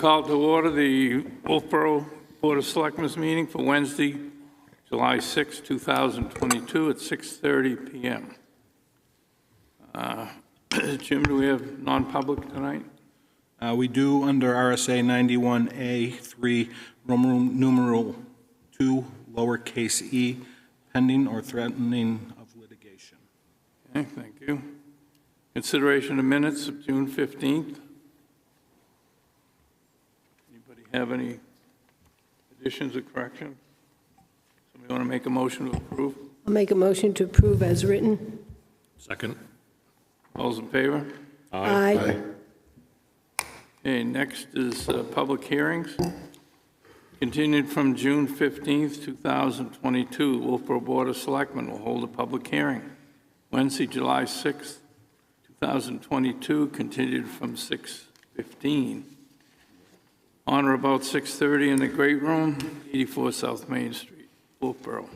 call to order the Wolfeboro Board of Selectmen meeting for Wednesday, July 6, 2022 at 6:30 p.m. Jim, do we have non-public tonight? We do under RSA 91A3, Roman numeral 2, lowercase e, pending or threatening of litigation. Okay, thank you. Consideration of minutes of June 15th. Anybody have any additions or corrections? Somebody want to make a motion to approve? I'll make a motion to approve as written. Second. All those in favor? Aye. Okay, next is public hearings. Continued from June 15th, 2022, Wolfeboro Board of Selectmen will hold a public hearing. Wednesday, July 6th, 2022, continued from 6:15. On or about 6:30 in the Great Room, 84 South Main Street, Wolfeboro.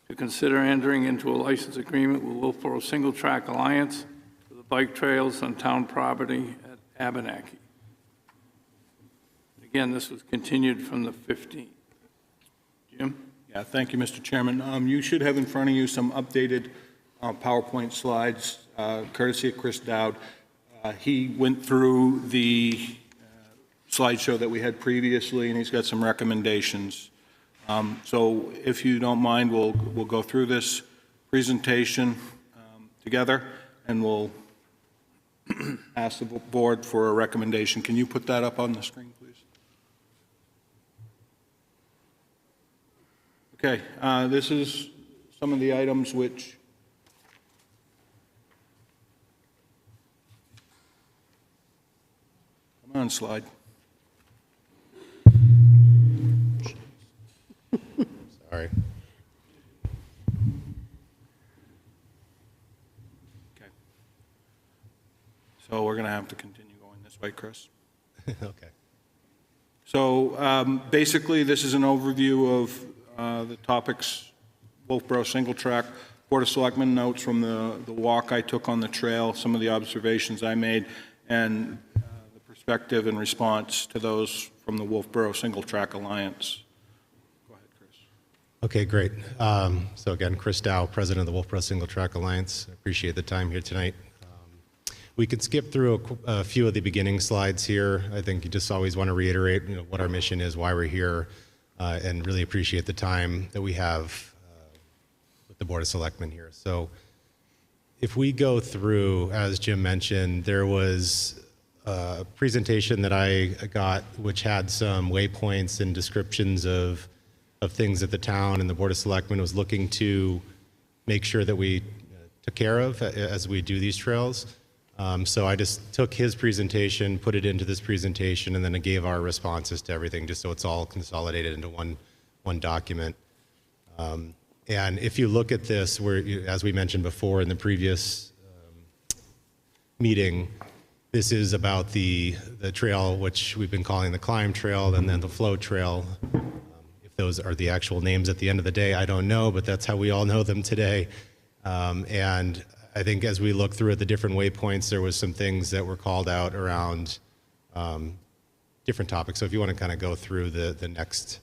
To consider entering into a license agreement with Wolfeboro Single Track Alliance for the bike trails on town property at Abenaki. Again, this was continued from the 15th. Jim? Yeah, thank you, Mr. Chairman. You should have in front of you some updated PowerPoint slides, courtesy of Chris Dowd. He went through the slideshow that we had previously, and he's got some recommendations. So if you don't mind, we'll go through this presentation together, and we'll ask the board for a recommendation. Can you put that up on the screen, please? Okay, this is some of the items which come on, slide. Sorry. Okay. So we're going to have to continue going this way, Chris. Okay. So basically, this is an overview of the topics, Wolfeboro Single Track, Board of Selectmen notes from the walk I took on the trail, some of the observations I made, and the perspective and response to those from the Wolfeboro Single Track Alliance. Go ahead, Chris. Okay, great. So again, Chris Dow, President of the Wolfeboro Single Track Alliance. I appreciate the time here tonight. We can skip through a few of the beginning slides here. I think you just always want to reiterate, what our mission is, why we're here, and really appreciate the time that we have with the Board of Selectmen here. So if we go through, as Jim mentioned, there was a presentation that I got which had some waypoints and descriptions of things that the town and the Board of Selectmen was looking to make sure that we took care of as we do these trails. So I just took his presentation, put it into this presentation, and then I gave our responses to everything, just so it's all consolidated into one document. And if you look at this, as we mentioned before in the previous meeting, this is about the trail, which we've been calling the climb trail, and then the flow trail. If those are the actual names at the end of the day, I don't know, but that's how we all know them today. And I think as we look through at the different waypoints, there was some things that were called out around different topics. So if you want to kind of go through the next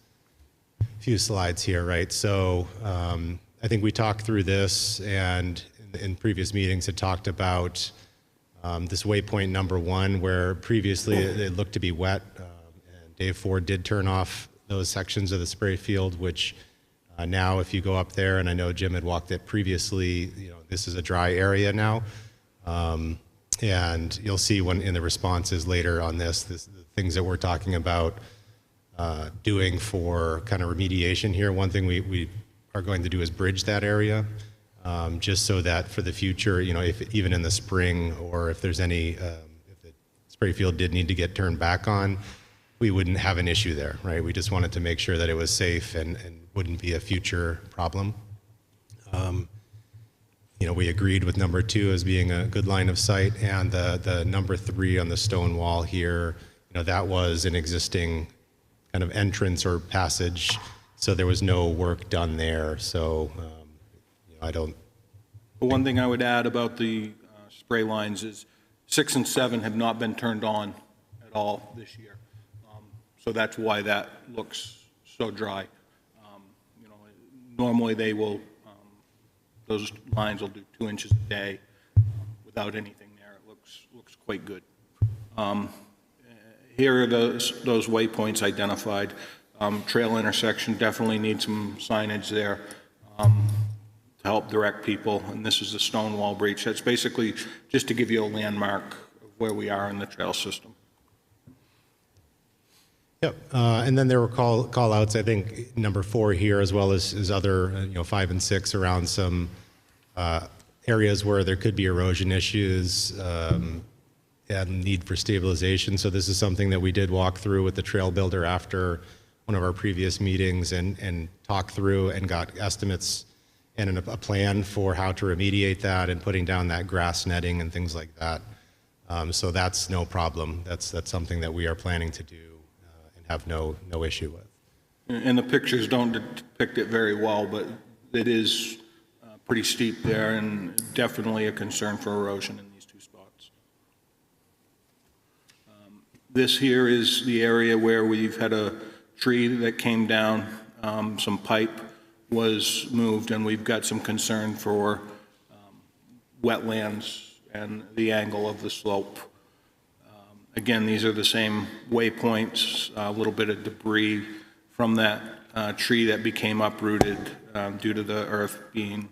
few slides here, right? So I think we talked through this, and in previous meetings had talked about this waypoint number 1, where previously it looked to be wet. And Dave Ford did turn off those sections of the spray field, which now if you go up there, and I know Jim had walked it previously, this is a dry area now. And you'll see in the responses later on the things that we're talking about doing for kind of remediation here. One thing we are going to do is bridge that area, just so that for the future, if even in the spring, or if there's any, if the spray field did need to get turned back on, we wouldn't have an issue there, right? We just wanted to make sure that it was safe and wouldn't be a future problem. We agreed with number 2 as being a good line of sight, and the number 3 on the stone wall here, that was an existing kind of entrance or passage, so there was no work done there. So I don't. The one thing I would add about the spray lines is 6 and 7 have not been turned on at all this year. So that's why that looks so dry. You know, normally they will, those lines will do 2 inches a day without anything there. It looks quite good. Here are those waypoints identified. Trail intersection definitely needs some signage there to help direct people. And this is the stone wall breach. That's basically just to give you a landmark of where we are in the trail system. Yep, and then there were call outs, I think, number 4 here, as well as other, 5 and 6 around some areas where there could be erosion issues and need for stabilization. So this is something that we did walk through with the trail builder after one of our previous meetings and talk through and got estimates and a plan for how to remediate that and putting down that grass netting and things like that. So that's no problem. That's something that we are planning to do and have no issue with. And the pictures don't depict it very well, but it is pretty steep there and definitely a concern for erosion in these 2 spots. This here is the area where we've had a tree that came down, some pipe was moved, and we've got some concern for wetlands and the angle of the slope. Again, these are the same waypoints, a little bit of debris from that tree that became uprooted due to the earth being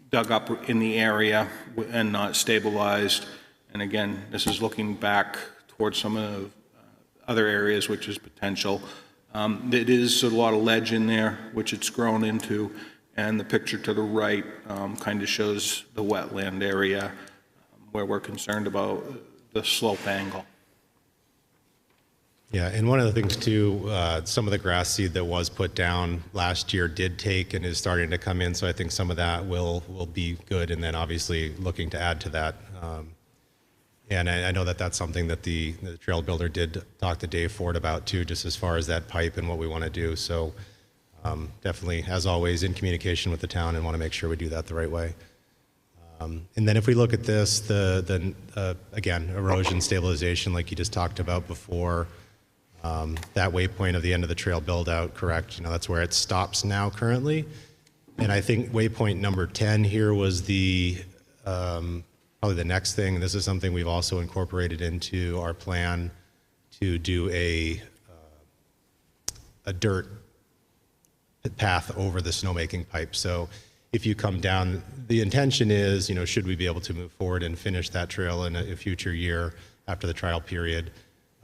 dug up in the area and not stabilized. And again, this is looking back towards some of the other areas, which is potential. It is a lot of ledge in there, which it's grown into, and the picture to the right kind of shows the wetland area where we're concerned about the slope angle. Yeah, and one of the things too, some of the grass seed that was put down last year did take and is starting to come in, so I think some of that will be good, and then obviously looking to add to that. And I know that that's something that the trail builder did talk to Dave Ford about too, just as far as that pipe and what we want to do. So definitely, as always, in communication with the town and want to make sure we do that the right way. And then if we look at this, again, erosion stabilization, like you just talked about before, that waypoint of the end of the trail build out, correct? That's where it stops now currently. And I think waypoint number 10 here was probably the next thing. This is something we've also incorporated into our plan to do a dirt path over the snowmaking pipe. So if you come down, the intention is, should we be able to move forward and finish that trail in a future year after the trial period,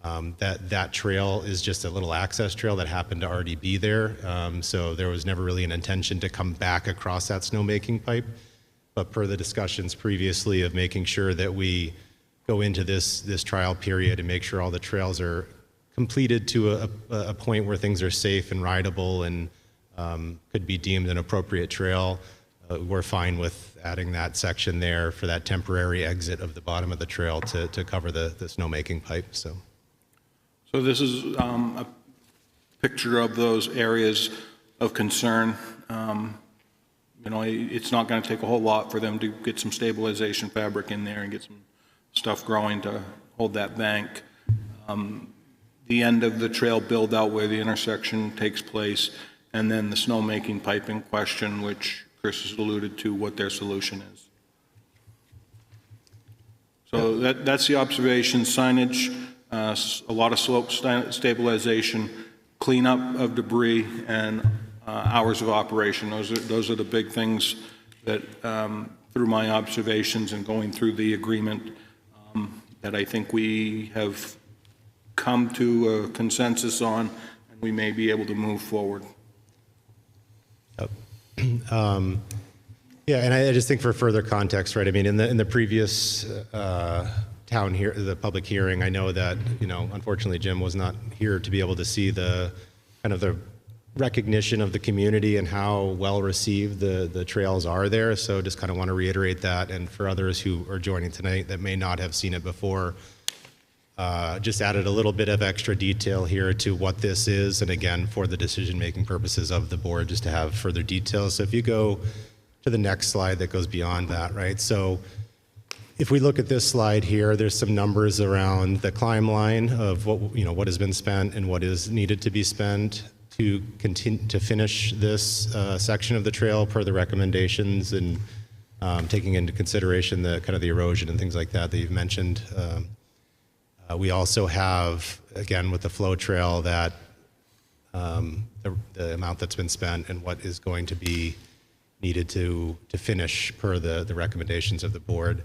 that trail is just a little access trail that happened to already be there. So there was never really an intention to come back across that snowmaking pipe. But per the discussions previously of making sure that we go into this trial period and make sure all the trails are completed to a point where things are safe and rideable and could be deemed an appropriate trail, we're fine with adding that section there for that temporary exit of the bottom of the trail to cover the snowmaking pipe. So this is a picture of those areas of concern. It's not going to take a whole lot for them to get some stabilization fabric in there and get some stuff growing to hold that bank. The end of the trail build out where the intersection takes place, and then the snowmaking pipe in question, which Chris has alluded to what their solution is. So that's the observation. Signage, a lot of slope stabilization, cleanup of debris, and hours of operation. Those are the big things that, through my observations and going through the agreement, that I think we have come to a consensus on, and we may be able to move forward. Yeah, and I just think for further context, right? I mean, in the previous town here, the public hearing, I know that unfortunately Jim was not here to be able to see the kind of the recognition of the community and how well received the trails are there. So just kind of want to reiterate that. And for others who are joining tonight that may not have seen it before, just added a little bit of extra detail here to what this is. And again, for the decision-making purposes of the board, just to have further details. So if you go to the next slide that goes beyond that, right? So If we look at this slide here, there's some numbers around the climb line of what has been spent and what is needed to be spent to continue to finish this section of the trail per the recommendations, and taking into consideration the kind of the erosion and things like that you've mentioned. We also have, again, with the flow trail, that the amount that's been spent and what is going to be needed to finish per the recommendations of the board.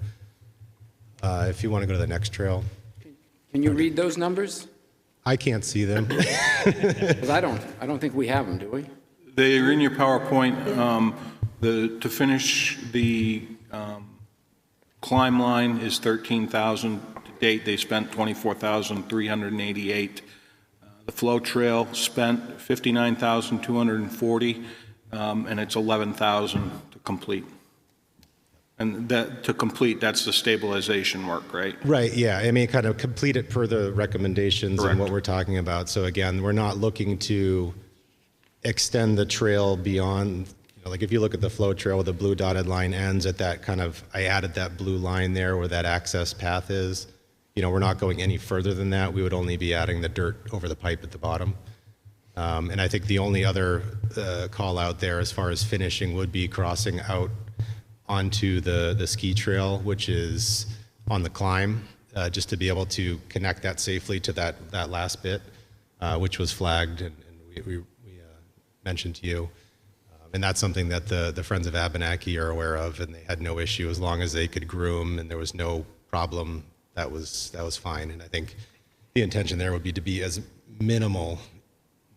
If you want to go to the next trail. Can you read those numbers? I can't see them. Because I don't think we have them, do we? They're in your PowerPoint. To finish the climb line is 13,000. To date, they spent 24,388. The flow trail spent 59,240, and it's 11,000 to complete. And to complete, that's the stabilization work, right? Right, yeah. I mean, kind of complete it per the recommendations. Correct. And what we're talking about. So again, we're not looking to extend the trail beyond, like if you look at the flow trail, the blue dotted line ends at that kind of, I added that blue line there where that access path is. We're not going any further than that. We would only be adding the dirt over the pipe at the bottom. And I think the only other call out there as far as finishing would be crossing out onto the ski trail, which is on the climb, just to be able to connect that safely to that last bit, which was flagged and we mentioned to you. And that's something that the Friends of Abenaki are aware of, and they had no issue as long as they could groom and there was no problem. That was fine. And I think the intention there would be to be as minimal,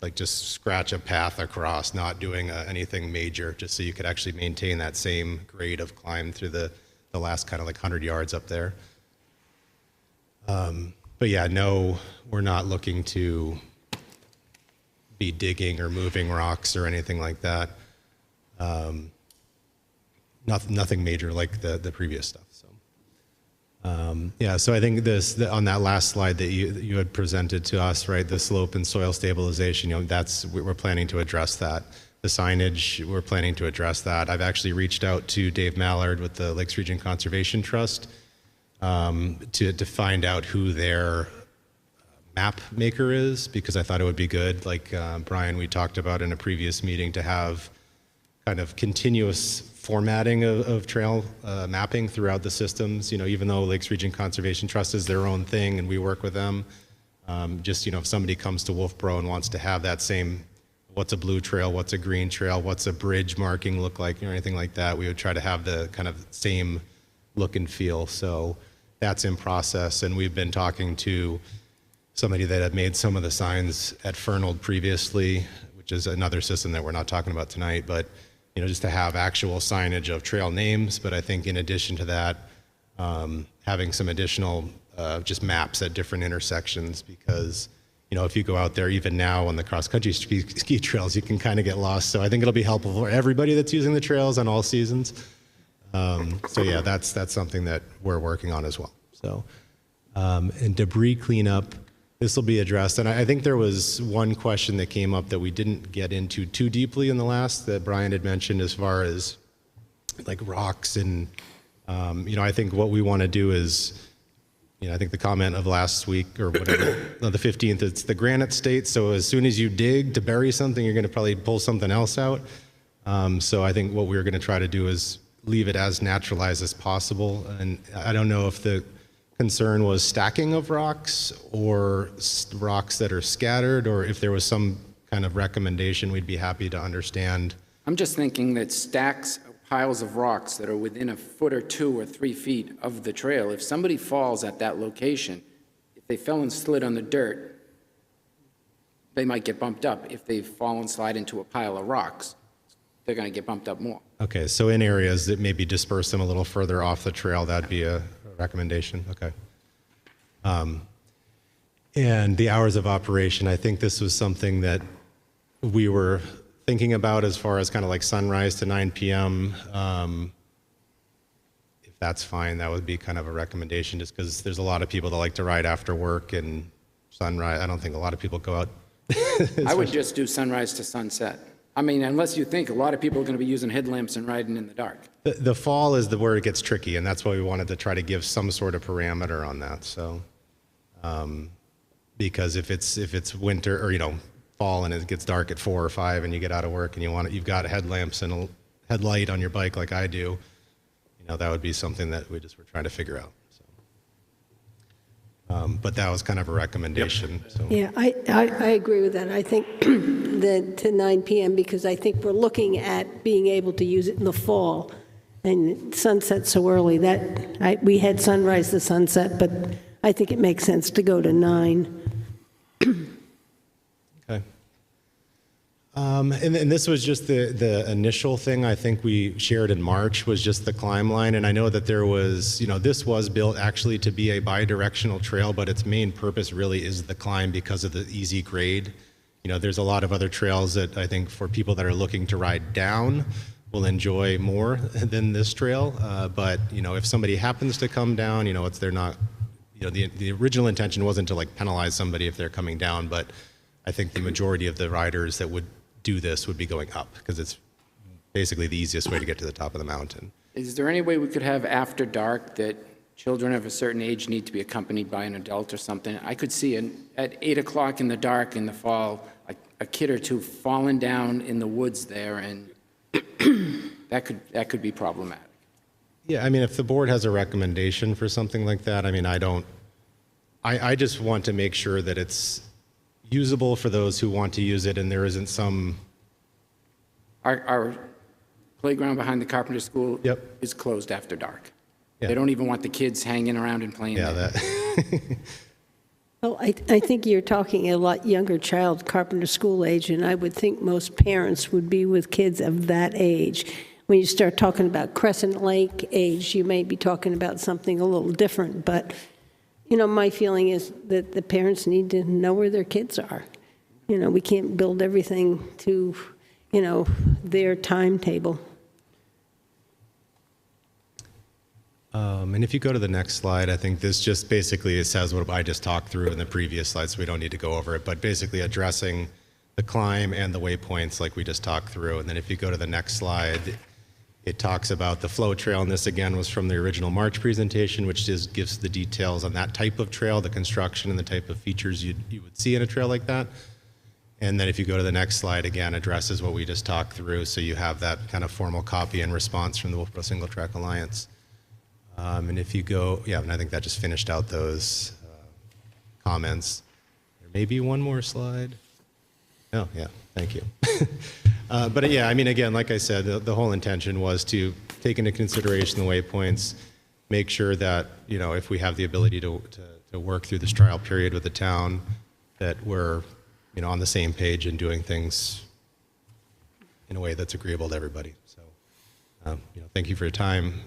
like just scratch a path across, not doing anything major, just so you could actually maintain that same grade of climb through the last kind of like 100 yards up there. But yeah, no, we're not looking to be digging or moving rocks or anything like that. Nothing major like the previous stuff. So yeah, so I think on that last slide that you had presented to us, right, the slope and soil stabilization, we're planning to address that. The signage, we're planning to address that. I've actually reached out to Dave Mallard with the Lakes Region Conservation Trust to find out who their map maker is, because I thought it would be good, like Brian, we talked about in a previous meeting, to have kind of continuous formatting of trail mapping throughout the systems. Even though Lakes Region Conservation Trust is their own thing and we work with them, if somebody comes to Wolfeboro and wants to have that same, what's a blue trail, what's a green trail, what's a bridge marking look like, or anything like that, we would try to have the kind of same look and feel. So that's in process, and we've been talking to somebody that had made some of the signs at Fernald previously, which is another system that we're not talking about tonight, but just to have actual signage of trail names. But I think in addition to that, having some additional just maps at different intersections, because if you go out there even now on the cross-country ski trails, you can kind of get lost. So I think it'll be helpful for everybody that's using the trails on all seasons. So yeah, that's something that we're working on as well. So and debris cleanup, this will be addressed. And I think there was one question that came up that we didn't get into too deeply in the last, that Brian had mentioned, as far as like rocks. And, I think what we want to do is, I think the comment of last week or whatever, the 15th, it's the granite state. So as soon as you dig to bury something, you're going to probably pull something else out. So I think what we're going to try to do is leave it as naturalized as possible. And I don't know if the concern was stacking of rocks or rocks that are scattered, or if there was some kind of recommendation, we'd be happy to understand. I'm just thinking that stacks, piles of rocks that are within a foot or 2 or 3 feet of the trail, if somebody falls at that location, if they fell and slid on the dirt, they might get bumped up. If they fall and slide into a pile of rocks, they're going to get bumped up more. Okay, so in areas that maybe disperse them a little further off the trail, that'd be a recommendation. Okay. And the hours of operation, I think this was something that we were thinking about as far as kind of like sunrise to 9 p.m. If that's fine, that would be kind of a recommendation, just because there's a lot of people that like to ride after work, and sunrise, I don't think a lot of people go out. I would just do sunrise to sunset. I mean, unless you think a lot of people are going to be using headlamps and riding in the dark. The fall is where it gets tricky, and that's why we wanted to try to give some sort of parameter on that. So, because if it's winter or fall and it gets dark at 4 or 5, and you get out of work and you've got headlamps and a headlight on your bike like I do, that would be something that we just were trying to figure out. So, but that was kind of a recommendation. So. Yeah, I agree with that. I think that to 9 PM, because I think we're looking at being able to use it in the fall, and sunset so early. We had sunrise to sunset, but I think it makes sense to go to 9. Okay. And this was just the initial thing I think we shared in March, was just the climb line. And I know that there was, this was built actually to be a bi-directional trail, but its main purpose really is the climb because of the easy grade. There's a lot of other trails that I think for people that are looking to ride down will enjoy more than this trail. But, if somebody happens to come down, they're not, the original intention wasn't to penalize somebody if they're coming down, but I think the majority of the riders that would do this would be going up because it's basically the easiest way to get to the top of the mountain. Is there any way we could have after dark that children of a certain age need to be accompanied by an adult or something? I could see at 8 o'clock in the dark in the fall, a kid or two falling down in the woods there, and that could be problematic. Yeah, if the board has a recommendation for something like that, I just want to make sure that it's usable for those who want to use it, and there isn't some... Our playground behind the Carpenter School Yep. is closed after dark. Yeah. They don't even want the kids hanging around and playing Yeah, there. that... Well, I think you're talking a lot younger child, Carpenter School age, and I would think most parents would be with kids of that age. When you start talking about Crescent Lake age, you may be talking about something a little different, but, my feeling is that the parents need to know where their kids are. We can't build everything to, their timetable. And if you go to the next slide, I think this just basically says what I just talked through in the previous slide, so we don't need to go over it, but basically addressing the climb and the waypoints like we just talked through. And then if you go to the next slide, it talks about the flow trail, and this again was from the original March presentation, which just gives the details on that type of trail, the construction and the type of features you would see in a trail like that. And then if you go to the next slide, again, addresses what we just talked through, so you have that kind of formal copy and response from the Wolfeboro Single Track Alliance. And if you go, yeah, and I think that just finished out those comments. There may be one more slide. Oh, yeah, thank you. But yeah, again, like I said, the whole intention was to take into consideration the waypoints, make sure that, if we have the ability to work through this trial period with the town, that we're, on the same page and doing things in a way that's agreeable to everybody. So, thank you for your time.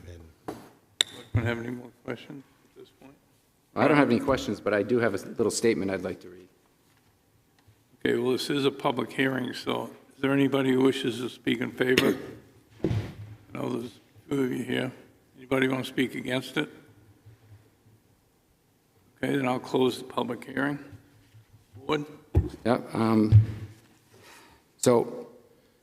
Don't have any more questions at this point? I don't have any questions, but I do have a little statement I'd like to read. Okay, well, this is a public hearing, so is there anybody who wishes to speak in favor? I know there's two of you here. Anybody want to speak against it? Okay, then I'll close the public hearing. Board? Yep. So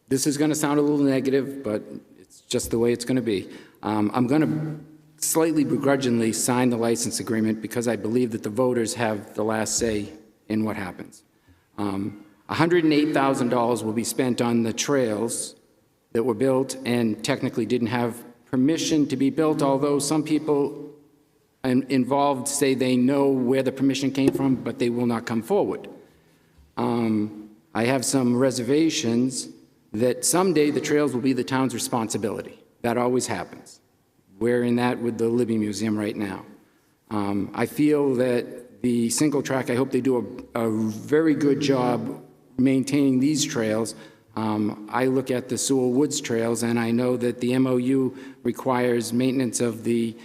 this is going to sound a little negative, but it's just the way it's going to be. I'm going to slightly begrudgingly sign the license agreement because I believe that the voters have the last say in what happens. $108,000 will be spent on the trails that were built and technically didn't have permission to be built, although some people involved say they know where the permission came from, but they will not come forward. I have some reservations that someday the trails will be the town's responsibility. That always happens. We're in that with the Libby Museum right now. I feel that the single track, I hope they do a very good job maintaining these trails. I look at the Sewell Woods trails, and I know that the MOU requires maintenance of the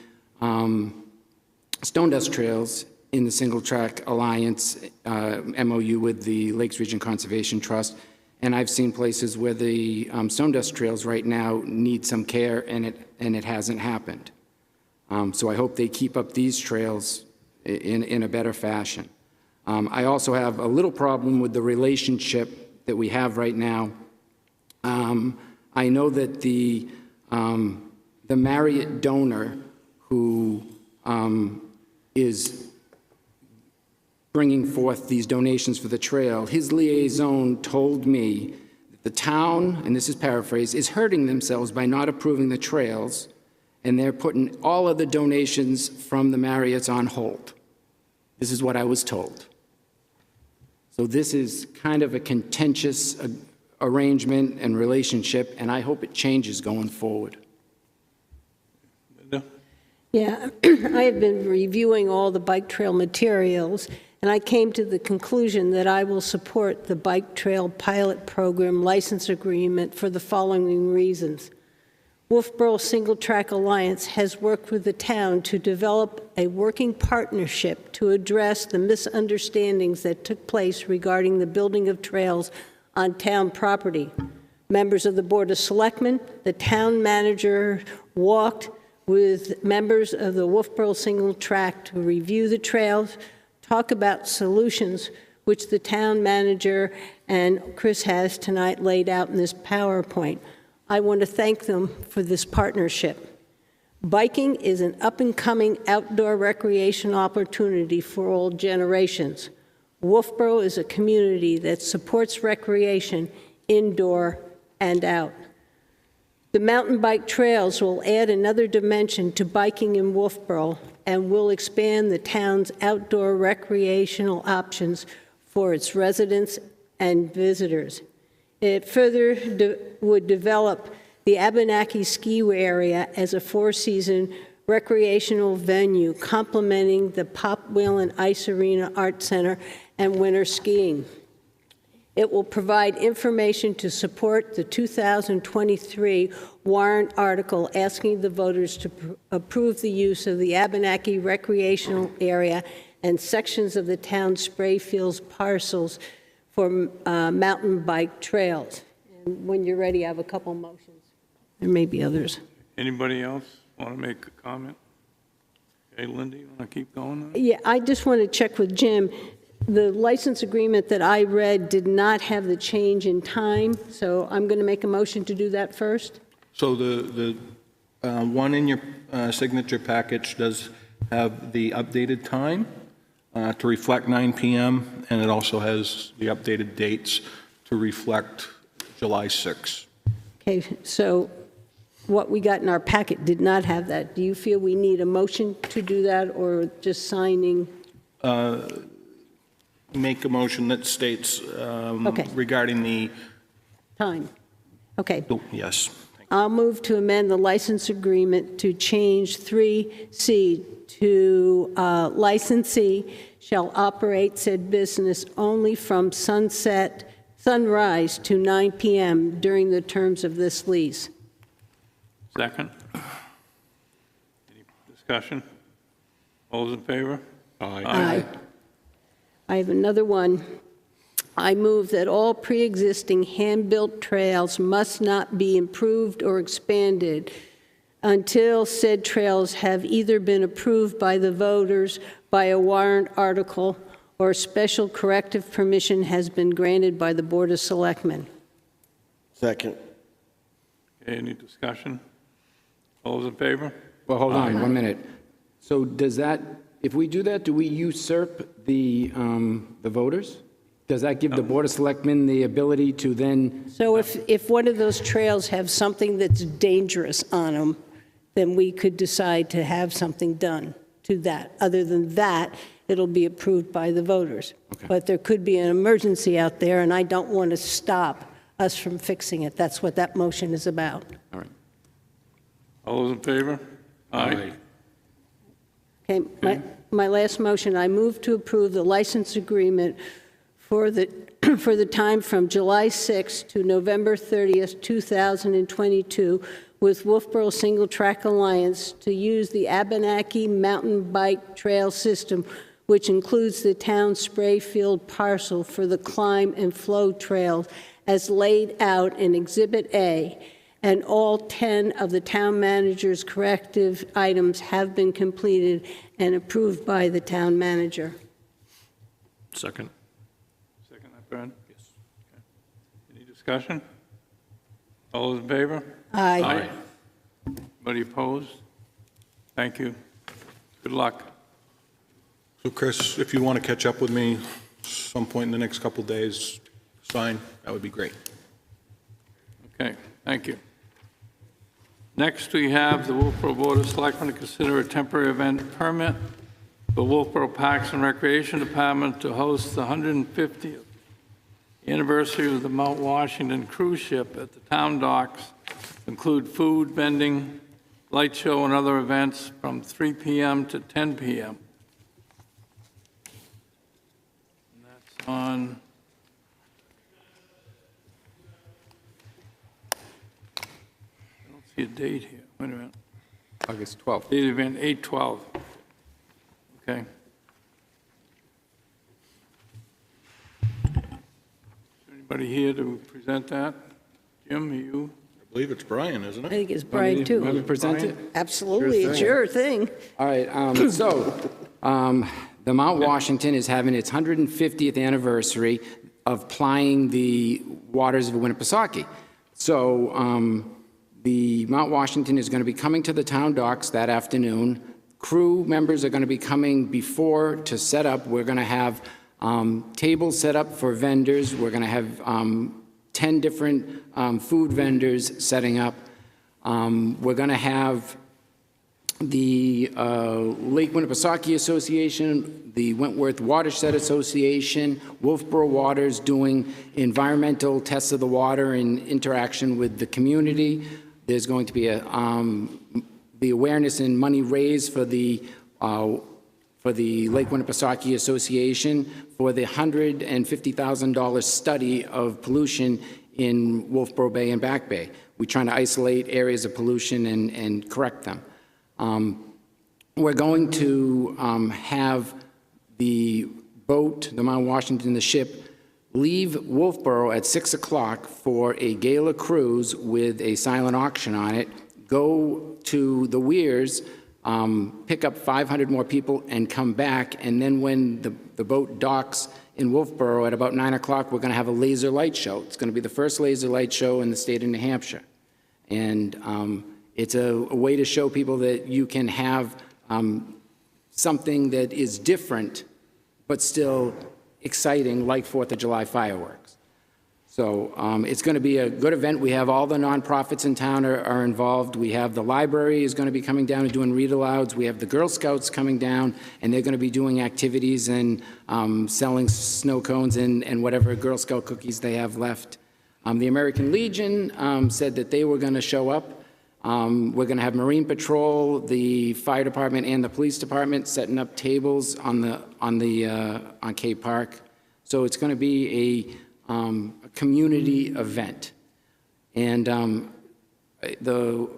stone dust trails in the Single Track Alliance MOU with the Lakes Region Conservation Trust. And I've seen places where the stone dust trails right now need some care, and it hasn't happened. So I hope they keep up these trails in a better fashion. I also have a little problem with the relationship that we have right now I know that the Marriott donor who is bringing forth these donations for the trail, his liaison told me that the town, and this is paraphrased, is hurting themselves by not approving the trails, and they're putting all of the donations from the Marriotts on hold. This is what I was told. So this is kind of a contentious arrangement and relationship, and I hope it changes going forward. Linda? Yeah, I have been reviewing all the bike trail materials, and I came to the conclusion that I will support the bike trail pilot program license agreement for the following reasons. Wolfeboro Single Track Alliance has worked with the town to develop a working partnership to address the misunderstandings that took place regarding the building of trails on town property. Members of the Board of Selectmen, the town manager walked with members of the Wolfeboro Single Track to review the trails, talk about solutions, which the town manager and Chris has tonight laid out in this PowerPoint. I want to thank them for this partnership. Biking is an up-and-coming outdoor recreation opportunity for all generations. Wolfeboro is a community that supports recreation indoor and out. The mountain bike trails will add another dimension to biking in Wolfeboro and will expand the town's outdoor recreational options for its residents and visitors. It further would develop the Abenaki Skiway area as a four-season recreational venue, complementing the Pop Wheel and Ice Arena Art Center and winter skiing. It will provide information to support the 2023 warrant article asking the voters to approve the use of the Abenaki recreational area and sections of the town's Sprayfields parcels for mountain bike trails. And when you're ready, I have a couple motions. There may be others. Anybody else want to make a comment? Okay, Linda, you want to keep going? Yeah, I just want to check with Jim. The license agreement that I read did not have the change in time, so I'm going to make a motion to do that first. So the one in your signature package does have the updated time to reflect 9 p.m., and it also has the updated dates to reflect July 6. Okay, so what we got in our packet did not have that. Do you feel we need a motion to do that, or just signing? Make a motion that states Okay. regarding the, Time. Okay. oh, yes. I'll move to amend the license agreement to change 3C to licensee shall operate said business only from sunrise to 9 p.m. during the terms of this lease. Second? Any discussion? All those in favor? Aye. I have another one. I move that all pre-existing hand-built trails must not be improved or expanded until said trails have either been approved by the voters by a warrant article or special corrective permission has been granted by the Board of Selectmen. Second. Okay, any discussion? All those in favor? Well, hold on 1 minute. So does that, if we do that, do we usurp the voters? Does that give the Board of Selectmen the ability to then, So if one of those trails have something that's dangerous on them, then we could decide to have something done to that. Other than that, it'll be approved by the voters. Okay. But there could be an emergency out there, and I don't want to stop us from fixing it. That's what that motion is about. all right. All those in favor? Aye. Okay, my last motion, I move to approve the license agreement for the, for the time from July 6th to November 30th, 2022, with Wolfeboro Single Track Alliance to use the Abenaki Mountain Bike Trail System, which includes the town Sprayfield parcel for the climb and flow trails as laid out in Exhibit A, and all 10 of the town manager's corrective items have been completed and approved by the town manager. Second. Second, that, Brad? Yes. Okay. Any discussion? All those in favor? Aye. Anybody opposed? Thank you. Good luck. So Chris, if you want to catch up with me some point in the next couple days, fine, that would be great. Okay, thank you. Next, we have the Wolfeboro Board of Selectmen to consider a temporary event permit for Wolfeboro Parks and Recreation Department to host the 150th anniversary of the Mount Washington cruise ship at the town docks, include food, vending, light show, and other events from 3 p.m. to 10 p.m. And that's on see a date here. Wait a minute. August 12th. Date of event 8/12. Okay. Is there anybody here to present that? Jim, are you? I believe it's Brian, isn't I it? think it's Brian, Want me to too. present it? Absolutely, Sure it's thing. your thing. All right, the Mount Washington is having its 150th anniversary of plying the waters of Winnipesaukee. So the Mount Washington is going to be coming to the town docks that afternoon. Crew members are going to be coming before to set up. We're going to have tables set up for vendors. We're going to have 10 different food vendors setting up. We're going to have the Lake Winnipesaukee Association, the Wentworth Watershed Association, Wolfeboro Waters doing environmental tests of the water in interaction with the community. There's going to be the awareness and money raised for the Lake Winnipesaukee Association for the $150,000 study of pollution in Wolfeboro Bay and Back Bay. We're trying to isolate areas of pollution and correct them. We're going to have the boat, the Mount Washington, the ship, leave Wolfeboro at 6 o'clock for a gala cruise with a silent auction on it, go to the weirs, pick up 500 more people, and come back. And then when the boat docks in Wolfeboro at about 9 o'clock, we're going to have a laser light show. It's going to be the first laser light show in the state of New Hampshire. And it's a way to show people that you can have something that is different, but still exciting, like 4th of July fireworks. So it's going to be a good event. We have all the nonprofits in town are involved. We have the library is going to be coming down and doing read-alouds. We have the Girl Scouts coming down, and they're going to be doing activities and selling snow cones and whatever Girl Scout cookies they have left. The American Legion said that they were going to show up. We're going to have Marine Patrol, the fire department, and the police department setting up tables on Cape Park. So it's going to be a community event. And the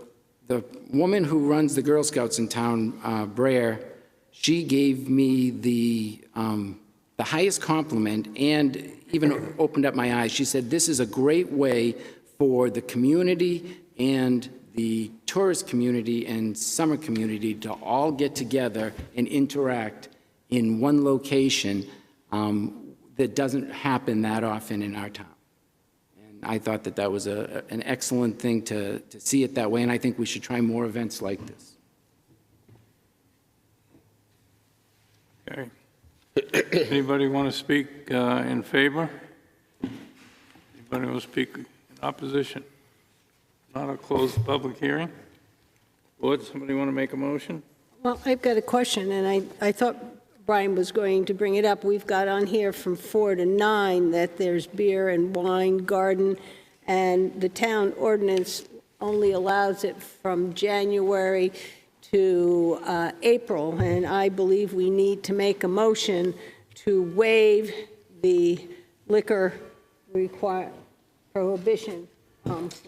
woman who runs the Girl Scouts in town, Brer, she gave me the highest compliment and even opened up my eyes. She said, this is a great way for the community and the tourist community and summer community to all get together and interact in one location that doesn't happen that often in our town. And I thought that that was an excellent thing to see it that way, and I think we should try more events like this. Okay. Anybody want to speak in favor? Anybody want to speak in opposition? Not a closed public hearing. Board, somebody want to make a motion? Well, I've got a question, and I thought Brian was going to bring it up. We've got on here from 4 to 9 that there's beer and wine garden, and the town ordinance only allows it from January to April, and I believe we need to make a motion to waive the liquor prohibition for this.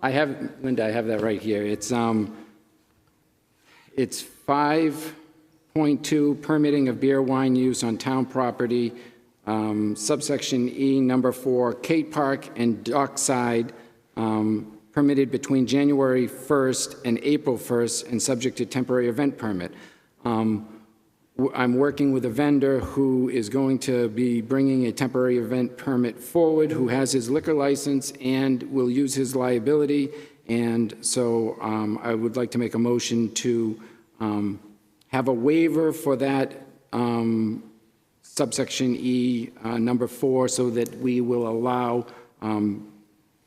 I have, Linda, I have that right here. It's 5.2, permitting of beer, wine use on town property, subsection E, number 4, Cape Park and Dockside, permitted between January 1st and April 1st and subject to temporary event permit. I'm working with a vendor who is going to be bringing a temporary event permit forward, who has his liquor license and will use his liability. And so I would like to make a motion to have a waiver for that subsection E, number 4, so that we will allow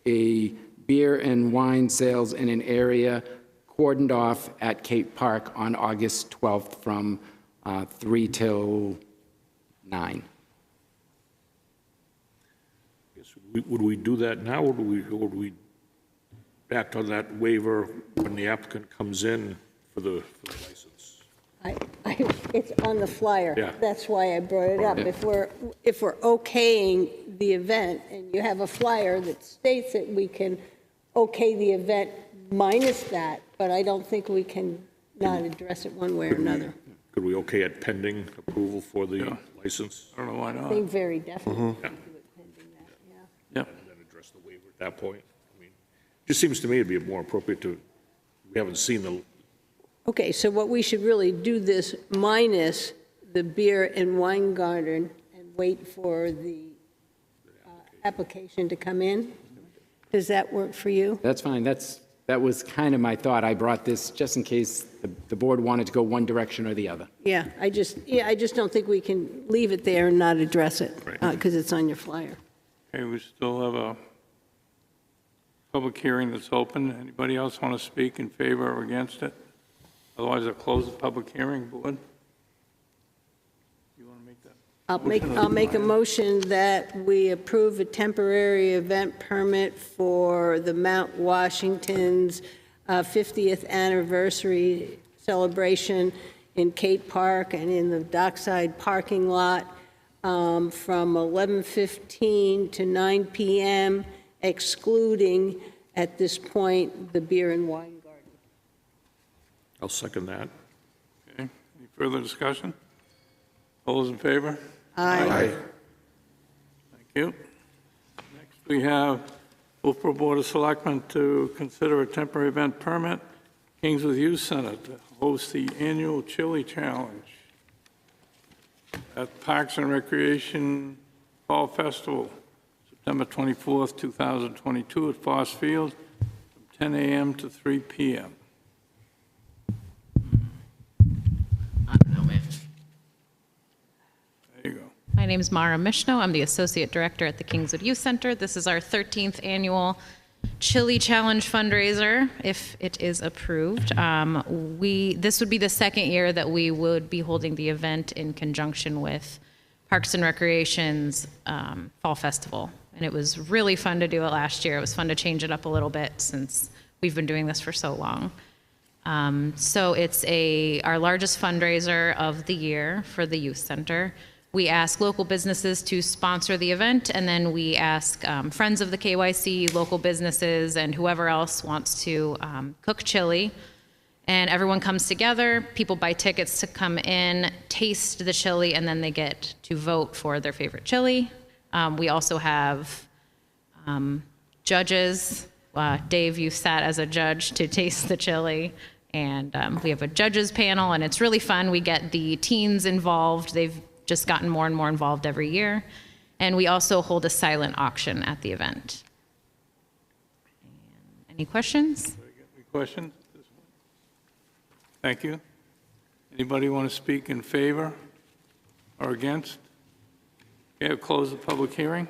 a beer and wine sales in an area cordoned off at Cape Park on August 12th from 3 till 9. Yes, would we do that now, or would we act on that waiver when the applicant comes in for the license? It's on the flyer. Yeah. That's why I brought it up. Yeah. If we're okaying the event and you have a flyer that states that we can okay the event minus that, but I don't think we can not address it one way or another. Could we okay it pending approval for the Yeah. license? I don't know why I not. think very definitely. Yeah. do it pending that, yeah. Yep. And then address the waiver at that point? I mean, just seems to me it'd be more appropriate to, we haven't seen the, Okay, so what we should really do this minus the beer and wine garden and wait for the application to come in? Does that work for you? That's fine. That was kind of my thought. I brought this just in case the board wanted to go one direction or the other. Yeah, I just don't think we can leave it there and not address it, Right. because it's on your flyer. Okay, we still have a public hearing that's open. Anybody else want to speak in favor or against it? Otherwise, I'll close the public hearing, board. You want to make that? I'll make a motion that we approve a temporary event permit for the Mount Washington's 50th anniversary celebration in Cape Park and in the dockside parking lot from 11:15 to 9 p.m., excluding, at this point, the beer and wine garden. I'll second that. Okay, any further discussion? All those in favor? Aye. Thank you. Next, we have Wolfeboro Board of Selectmen to consider a temporary event permit, Kingswood Youth Center, to host the annual Chili Challenge at Parks and Recreation Fall Festival, September 24th, 2022, at Foss Field, from 10 a.m. to 3 p.m. I don't know, man. There you go. My name is Mara Mishno. I'm the Associate Director at the Kingswood Youth Center. This is our 13th annual Chili Challenge fundraiser, if it is approved. This would be the second year that we would be holding the event in conjunction with Parks and Recreation's Fall Festival. And it was really fun to do it last year. It was fun to change it up a little bit since we've been doing this for so long. So it's our largest fundraiser of the year for the youth center. We ask local businesses to sponsor the event, and then we ask friends of the KYC, local businesses, and whoever else wants to cook chili. And everyone comes together, people buy tickets to come in, taste the chili, and then they get to vote for their favorite chili. We also have judges. Dave, you sat as a judge to taste the chili. And we have a judges panel, and it's really fun. We get the teens involved. They've just gotten more and more involved every year. And we also hold a silent auction at the event. Any questions? Any questions? Thank you. Anybody want to speak in favor or against? Okay, I'll close the public hearing.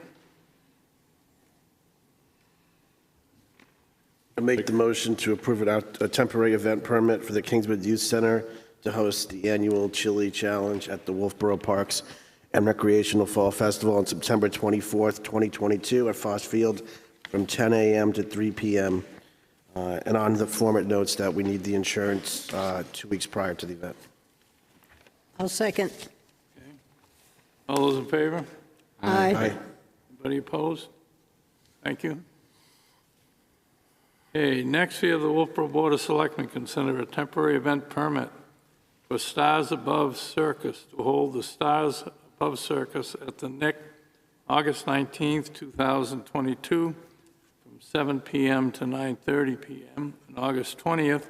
I make the motion to approve a temporary event permit for the Kingswood Youth Center to host the annual Chili Challenge at the Wolfeboro Parks and Recreational Fall Festival on September 24th, 2022 at Foss Field from 10 a.m. to 3 p.m. And on the form it notes that we need the insurance 2 weeks prior to the event. I'll second. All those in favor? Aye. Anybody opposed? Thank you. Okay, next we have the Wolfeboro Board of Selectmen consider a temporary event permit for Stars Above Circus to hold the Stars Above Circus at the NIC August 19th, 2022, from 7 p.m. to 9:30 p.m., and August 20th,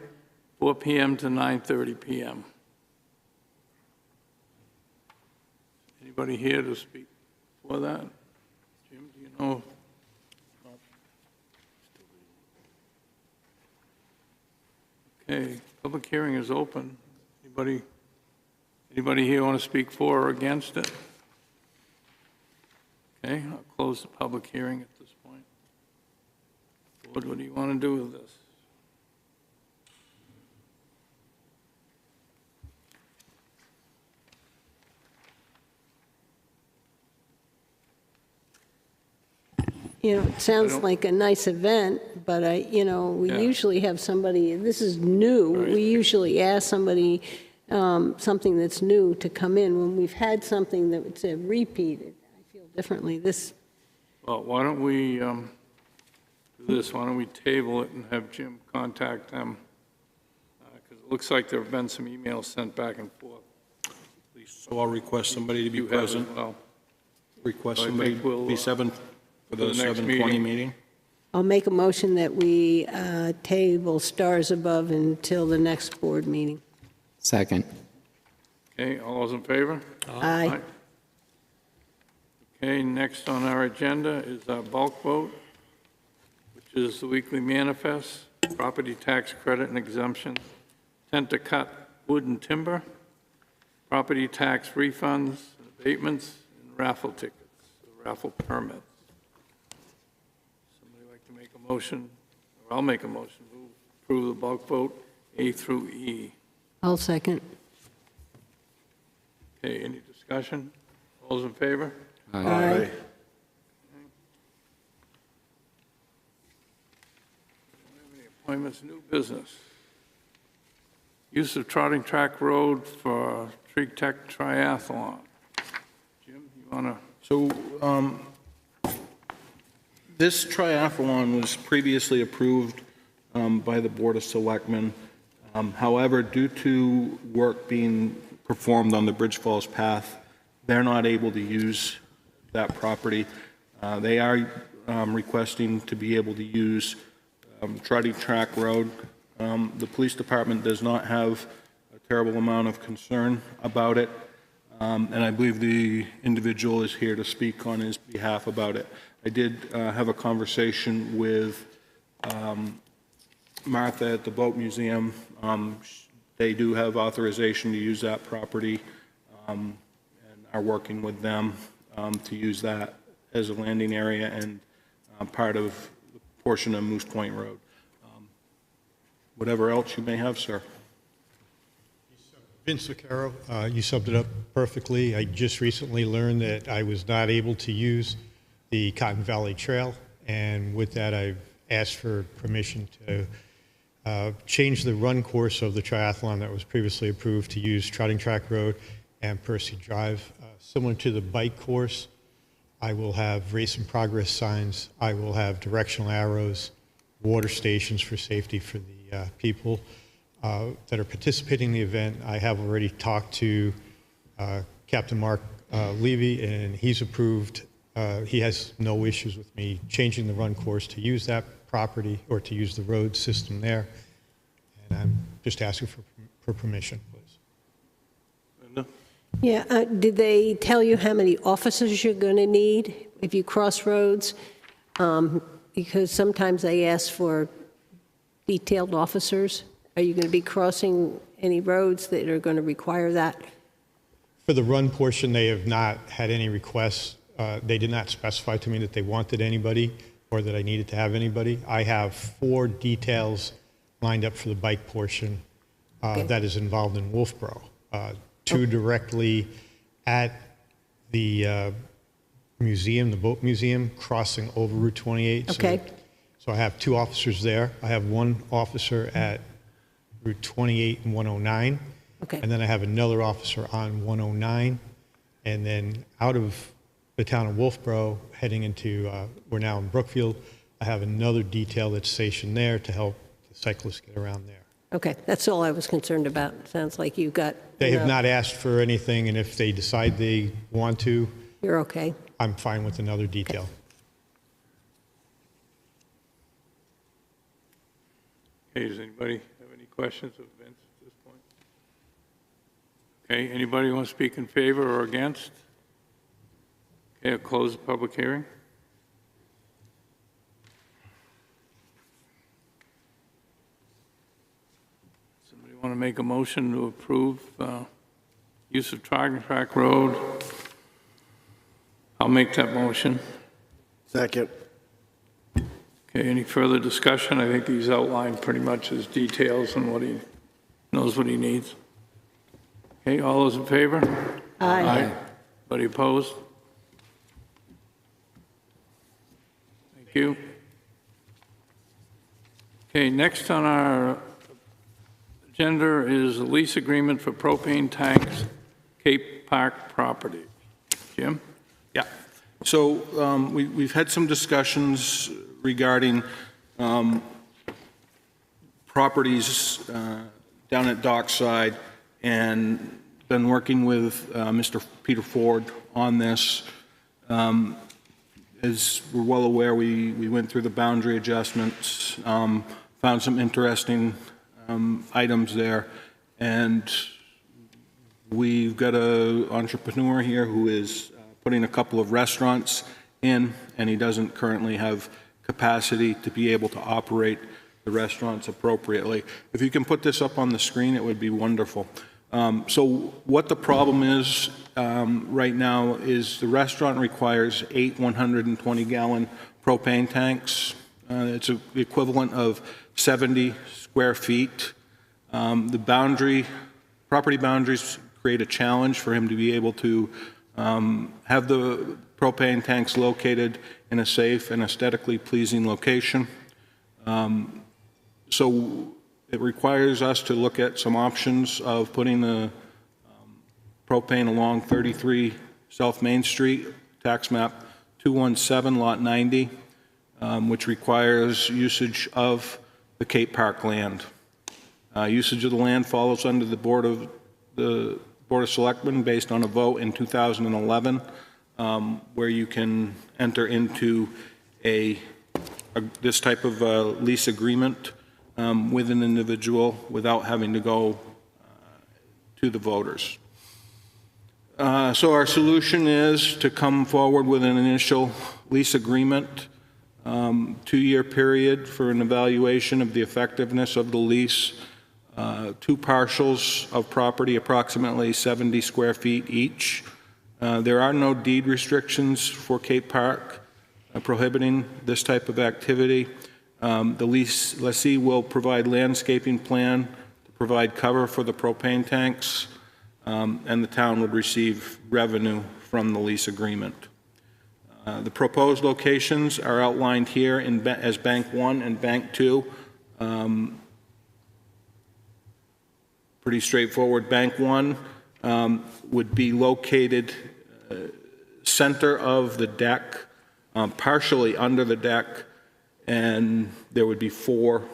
4 p.m. to 9:30 p.m. anybody here to speak for that? Jim, do you know? Okay, public hearing is open. Anybody here want to speak for or against it? Okay, I'll close the public hearing at this point. Board, what do you want to do with this? You know, it sounds don't- like a nice event, but we Yeah. usually have somebody, this is new. Right. We usually ask somebody, something that's new to come in. When we've had something that's repeated, I feel differently. Well, why don't we do this? Why don't we table it and have Jim contact them? Because it looks like there have been some emails sent back and forth. So I'll request somebody to be You have as present, well. request I somebody think we'll, be 7 for the the next 7:20 meeting. meeting. I'll make a motion that we table Stars Above until the next board meeting. Second. Okay, all those in favor? Aye. Okay, next on our agenda is our bulk vote, which is the weekly manifest, property tax credit and exemption, intent to cut wood and timber, property tax refunds, abatements, and raffle tickets, raffle permits. Somebody like to make a motion, or I'll make a motion to approve the bulk vote, A through E. I'll second. Okay, any discussion? All those in favor? Aye. Any appointments, new business? Use of Trotting Track Road for Tree Tech Triathlon. Jim, you want to? So this triathlon was previously approved by the Board of Selectmen. However, due to work being performed on the Bridge Falls Path, they're not able to use that property. They are requesting to be able to use Trotting Track Road. The police department does not have a terrible amount of concern about it, and I believe the individual is here to speak on his behalf about it. I did have a conversation with Martha at the Boat Museum. They do have authorization to use that property and are working with them to use that as a landing area and part of the portion of Moose Point Road. Whatever else you may have, sir. Vince Vaccaro, you summed it up perfectly. I just recently learned that I was not able to use the Cotton Valley Trail, and with that, I've asked for permission to change the run course of the triathlon that was previously approved to use Trotting Track Road and Percy Drive. Similar to the bike course, I will have race and progress signs. I will have directional arrows, water stations for safety for the people that are participating in the event. I have already talked to Captain Mark Libby, and he's approved. He has no issues with me changing the run course to use that property or to use the road system there. And I'm just asking for permission, please. Linda? Yeah, did they tell you how many officers you're going to need if you cross roads? Because sometimes they ask for detailed officers. Are you going to be crossing any roads that are going to require that? For the run portion, they have not had any requests. They did not specify to me that they wanted anybody or that I needed to have anybody. I have 4 details lined up for the bike portion that is involved in Wolfeboro. 2 directly at the museum, the boat museum, crossing over Route 28. Okay. So I have 2 officers there. I have 1 officer at Route 28 and 109. Okay. And then I have another officer on 109. And then out of the town of Wolfeboro, heading into, we're now in Brookfield, I have another detail that's stationed there to help the cyclists get around there. Okay, that's all I was concerned about. Sounds like you got. They have enough. not asked for anything, and if they decide they want to, You're okay. I'm fine with another detail. Okay, does anybody have any questions of Vince at this point? Okay, anybody want to speak in favor or against? Okay, I'll close the public hearing. Somebody want to make a motion to approve use of Trotting Track Road? I'll make that motion. Second. Okay, any further discussion? I think he's outlined pretty much his details and what he knows what he needs. Okay, all those in favor? Aye. Anybody opposed? Thank you. Okay, next on our agenda is a lease agreement for propane tanks, Cape Park property. Jim? Yeah. So we've had some discussions regarding properties down at Dockside, and been working with Mr. Peter Ford on this. As we're well aware, we went through the boundary adjustments, found some interesting items there, and we've got an entrepreneur here who is putting a couple of restaurants in, and he doesn't currently have capacity to be able to operate the restaurants appropriately. If you can put this up on the screen, it would be wonderful. So what the problem is right now is the restaurant requires 8 120-gallon propane tanks. It's the equivalent of 70 square feet. The property boundaries create a challenge for him to be able to have the propane tanks located in a safe and aesthetically pleasing location. So it requires us to look at some options of putting the propane along 33 South Main Street, tax map 217, lot 90, which requires usage of the Cape Park land. Usage of the land follows under the Board of Selectmen based on a vote in 2011, where you can enter into this type of lease agreement with an individual without having to go to the voters. So our solution is to come forward with an initial lease agreement, 2-year period for an evaluation of the effectiveness of the lease, 2 parcels of property, approximately 70 square feet each. There are no deed restrictions for Cape Park prohibiting this type of activity. The lessee will provide landscaping plan to provide cover for the propane tanks, and the town would receive revenue from the lease agreement. The proposed locations are outlined here as Bank 1 and Bank 2. Pretty straightforward. Bank 1 would be located center of the deck, partially under the deck, and there would be 4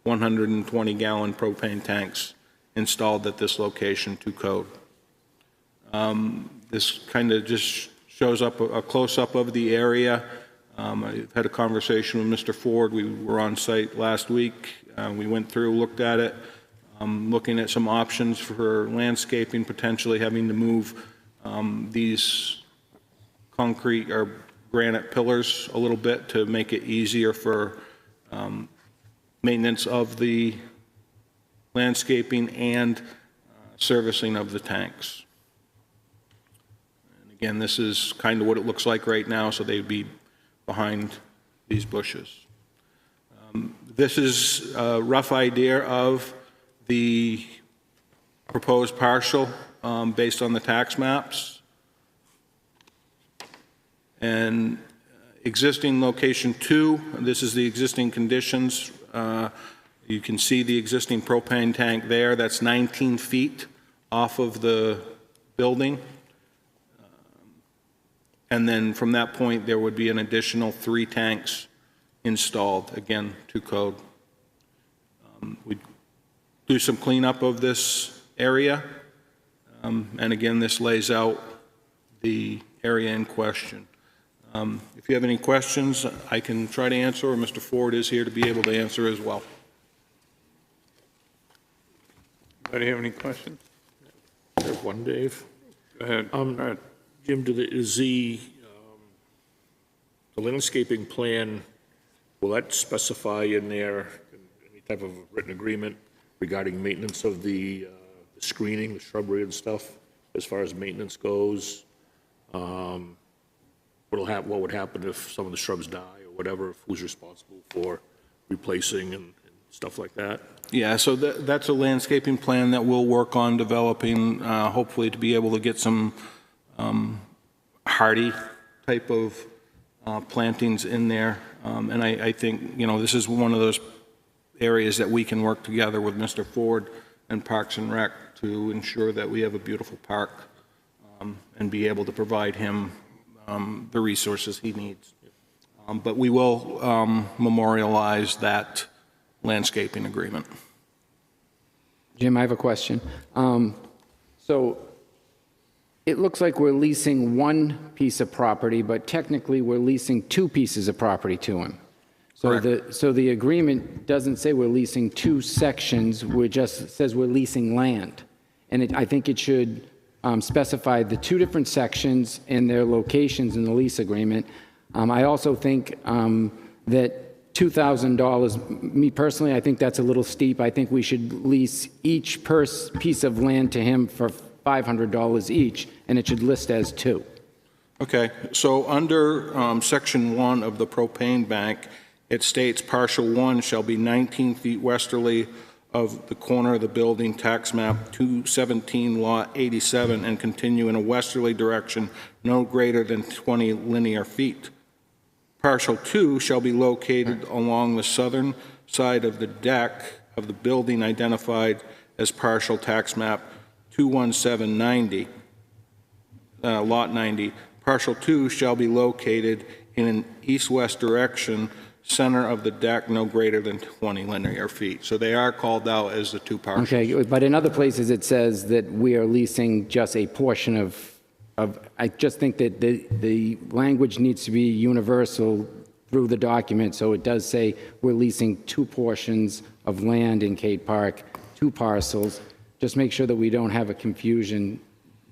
120-gallon propane tanks installed at this location to code. This kind of just shows up a close-up of the area. I've had a conversation with Mr. Ford. We were on site last week. We went through, looked at it, looking at some options for landscaping, potentially having to move these concrete or granite pillars a little bit to make it easier for maintenance of the landscaping and servicing of the tanks. And again, this is kind of what it looks like right now, so they'd be behind these bushes. This is a rough idea of the proposed parcel based on the tax maps. And existing location 2, this is the existing conditions. You can see the existing propane tank there. That's 19 feet off of the building. And then from that point, there would be an additional 3 tanks installed, again, to code. We'd do some cleanup of this area. And again, this lays out the area in question. If you have any questions, I can try to answer, or Mr. Ford is here to be able to answer as well. Anybody have any questions? There's one, Dave. Go ahead. All right. Jim, is the landscaping plan, will that specify in there any type of written agreement regarding maintenance of the screening, the shrubbery and stuff, as far as maintenance goes? What would happen if some of the shrubs die or whatever, who's responsible for replacing and stuff like that? Yeah, so that's a landscaping plan that we'll work on developing, hopefully to be able to get some hardy type of plantings in there. And I think, this is one of those areas that we can work together with Mr. Ford and Parks and Rec to ensure that we have a beautiful park and be able to provide him the resources he needs. But we will memorialize that landscaping agreement. Jim, I have a question. So it looks like we're leasing one piece of property, but technically we're leasing two pieces of property to him. So the agreement doesn't say we're leasing two sections, it just says we're leasing land. And I think it should specify the two different sections and their locations in the lease agreement. I also think that $2,000, me personally, I think that's a little steep. I think we should lease each piece of land to him for $500 each, and it should list as two. Okay, so under Section 1 of the propane bank, it states partial 1 shall be 19 feet westerly of the corner of the building, tax map 217, lot 87, and continue in a westerly direction no greater than 20 linear feet. Partial 2 shall be located along the southern side of the deck of the building identified as partial tax map 21790, lot 90. Partial 2 shall be located in an east-west direction, center of the deck no greater than 20 linear feet. So they are called out as the two parcels. Okay, but in other places it says that we are leasing just a portion of I just think that the language needs to be universal through the document, so it does say we're leasing two portions of land in Cade Park, two parcels. Just make sure that we don't have a confusion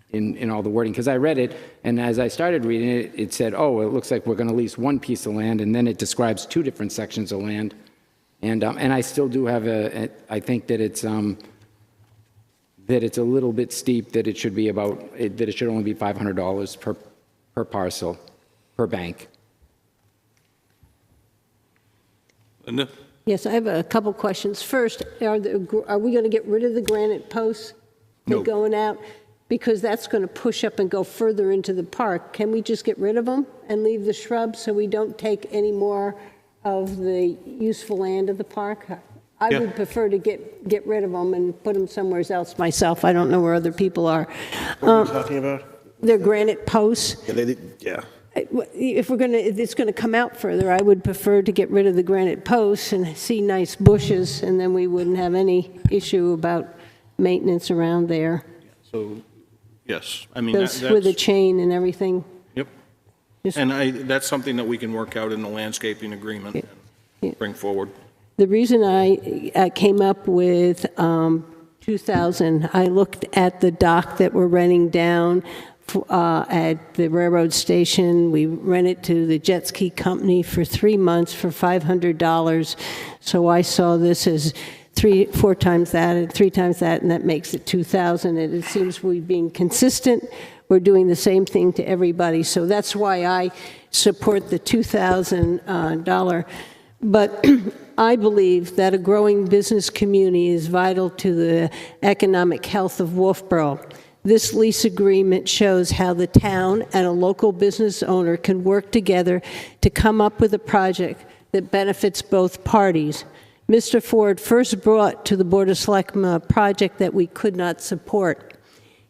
in all the wording, because I read it, and as I started reading it, it said, oh, it looks like we're going to lease one piece of land, and then it describes two different sections of land. And I still do have I think that it's a little bit steep, that it should be that it should only be $500 per parcel, per bank. Linda? Yes, I have a couple questions. First, are we going to get rid of the granite posts that No. are going out? Because that's going to push up and go further into the park. Can we just get rid of them and leave the shrubs so we don't take any more of the useful land of the park? I Yeah. would prefer to get rid of them and put them somewhere else myself. I don't know where other people are. What are you talking about? They're granite posts. Yeah. If it's going to come out further, I would prefer to get rid of the granite posts and see nice bushes, and then we wouldn't have any issue about maintenance around there. So, yes, I mean, Those that's... with a chain and everything. Yep. Just- And that's something that we can work out in the landscaping agreement Yeah. and bring forward. The reason I came up with 2,000, I looked at the dock that we're renting down at the railroad station. We rent it to the jet ski company for 3 months for $500. So I saw this as 4 times that and 3 times that, and that makes it 2,000. And it seems we're being consistent. We're doing the same thing to everybody. So that's why I support the $2,000. But I believe that a growing business community is vital to the economic health of Wolfeboro. This lease agreement shows how the town and a local business owner can work together to come up with a project that benefits both parties. Mr. Ford first brought to the Board of Selectmen a project that we could not support.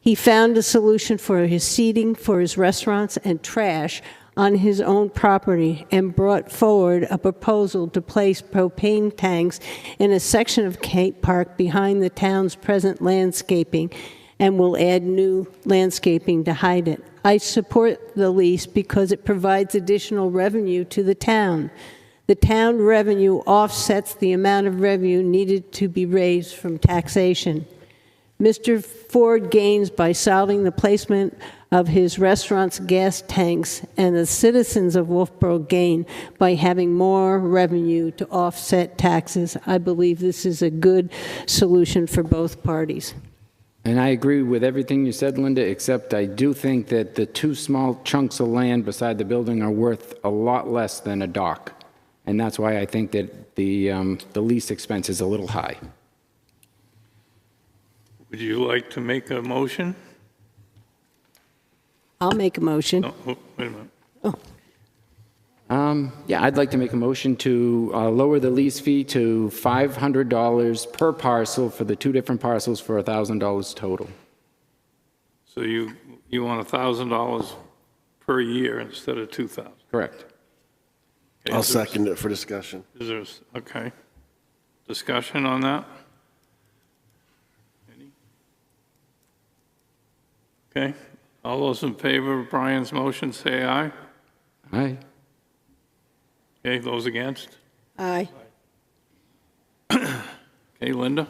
He found a solution for his seating, for his restaurants, and trash on his own property and brought forward a proposal to place propane tanks in a section of Cade Park behind the town's present landscaping and will add new landscaping to hide it. I support the lease because it provides additional revenue to the town. The town revenue offsets the amount of revenue needed to be raised from taxation. Mr. Ford gains by solving the placement of his restaurant's gas tanks, and the citizens of Wolfeboro gain by having more revenue to offset taxes. I believe this is a good solution for both parties. And I agree with everything you said, Linda, except I do think that the two small chunks of land beside the building are worth a lot less than a dock. And that's why I think that the lease expense is a little high. Would you like to make a motion? I'll make a motion. No, wait a minute. Yeah, I'd like to make a motion to lower the lease fee to $500 per parcel for the two different parcels for $1,000 total. So you want $1,000 per year instead of 2,000? Correct. I'll second it for discussion. Is there, okay. Discussion on that? Any? Okay. All those in favor of Brian's motion, say aye. Aye. Okay, those against? Aye. Okay, Linda?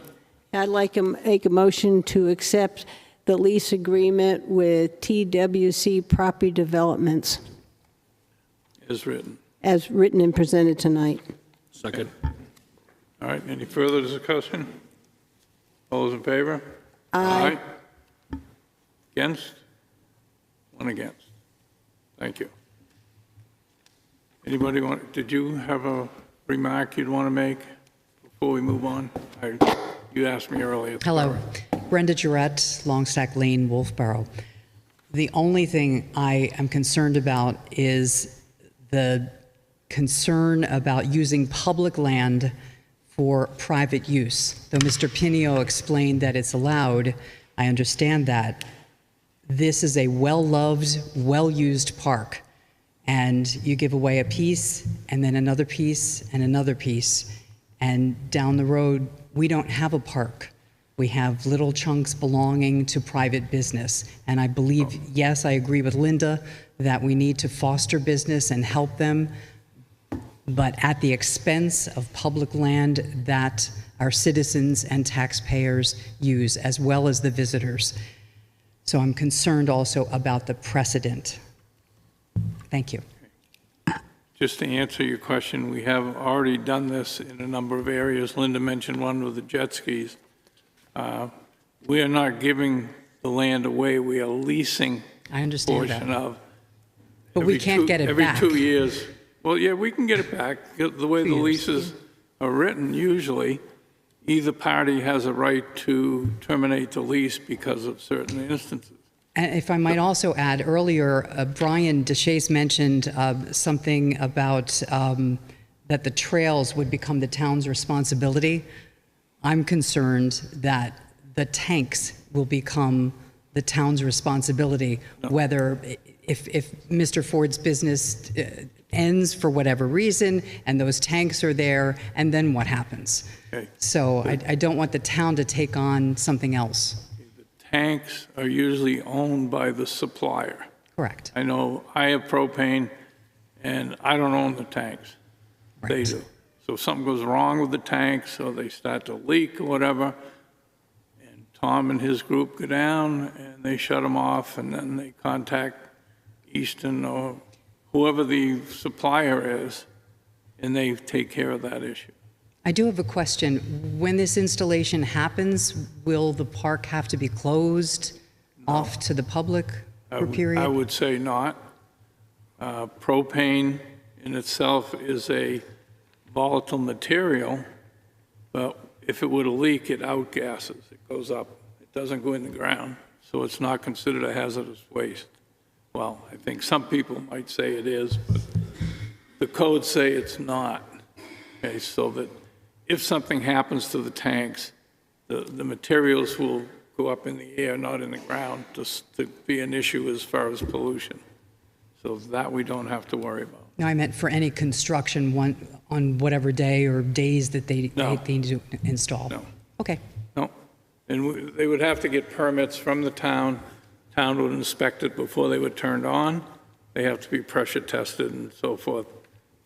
I'd like to make a motion to accept the lease agreement with TWC Property Developments As written. as written and presented tonight. Second. All right, any further discussion? All those in favor? Aye. Against? One against. Thank you. Anybody want, did you have a remark you'd want to make before we move on? You asked me earlier. Hello, Brenda Jarrett, Longstack Lane, Wolfeboro. The only thing I am concerned about is the concern about using public land for private use. Though Mr. Pinio explained that it's allowed, I understand that. This is a well-loved, well-used park, and you give away a piece, and then another piece, and another piece, and down the road, we don't have a park. We have little chunks belonging to private business, and I believe, yes, I agree with Linda that we need to foster business and help them, but at the expense of public land that our citizens and taxpayers use, as well as the visitors. So I'm concerned also about the precedent. Thank you. Just to answer your question, we have already done this in a number of areas. Linda mentioned one with the jet skis. We are not giving the land away. We are leasing I a understand portion that. of. But we can't get it back. Every 2 years. Well, yeah, we can get it back. The way the leases are written, usually, either party has a right to terminate the lease because of certain instances. And if I might also add, earlier, Brian DeShace mentioned something about that the trails would become the town's responsibility. I'm concerned that the tanks will become the town's responsibility, whether if Mr. Ford's business ends for whatever reason and those tanks are there, and then what happens? Okay. So I don't want the town to take on something else. Tanks are usually owned by the supplier. Correct. I know I have propane, and I don't own the tanks. They Right. do. So if something goes wrong with the tanks, or they start to leak or whatever, and Tom and his group go down, and they shut them off, and then they contact Easton or whoever the supplier is, and they take care of that issue. I do have a question. When this installation happens, will the park have to be closed off to the public for a period? I would say not. Propane in itself is a volatile material, but if it were to leak, it outgasses. It goes up. It doesn't go in the ground, so it's not considered a hazardous waste. Well, I think some people might say it is, but the codes say it's not. Okay, so that if something happens to the tanks, the materials will go up in the air, not in the ground, to be an issue as far as pollution. So that we don't have to worry about. No, I meant for any construction on whatever day or days that they need to install. No. Okay. No. And they would have to get permits from the town. Town would inspect it before they were turned on. They have to be pressure tested and so forth.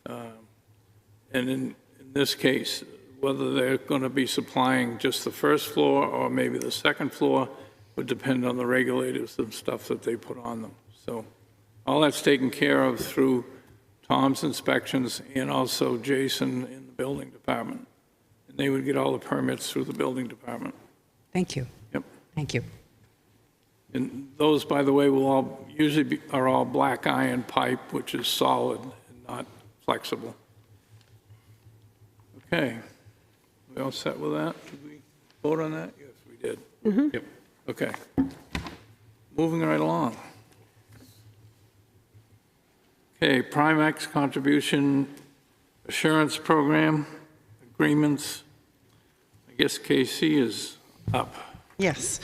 And in this case, whether they're going to be supplying just the first floor or maybe the second floor would depend on the regulators and stuff that they put on them. So all that's taken care of through Tom's inspections and also Jason in the building department. And they would get all the permits through the building department. Thank you. Yep. Thank you. And those, by the way, will all usually are all black iron pipe, which is solid and not flexible. Okay. We all set with that? Did we vote on that? Yes, we did. Yep. Okay. Moving right along. Okay, Primax contribution assurance program agreements. I guess KC is up. Yes.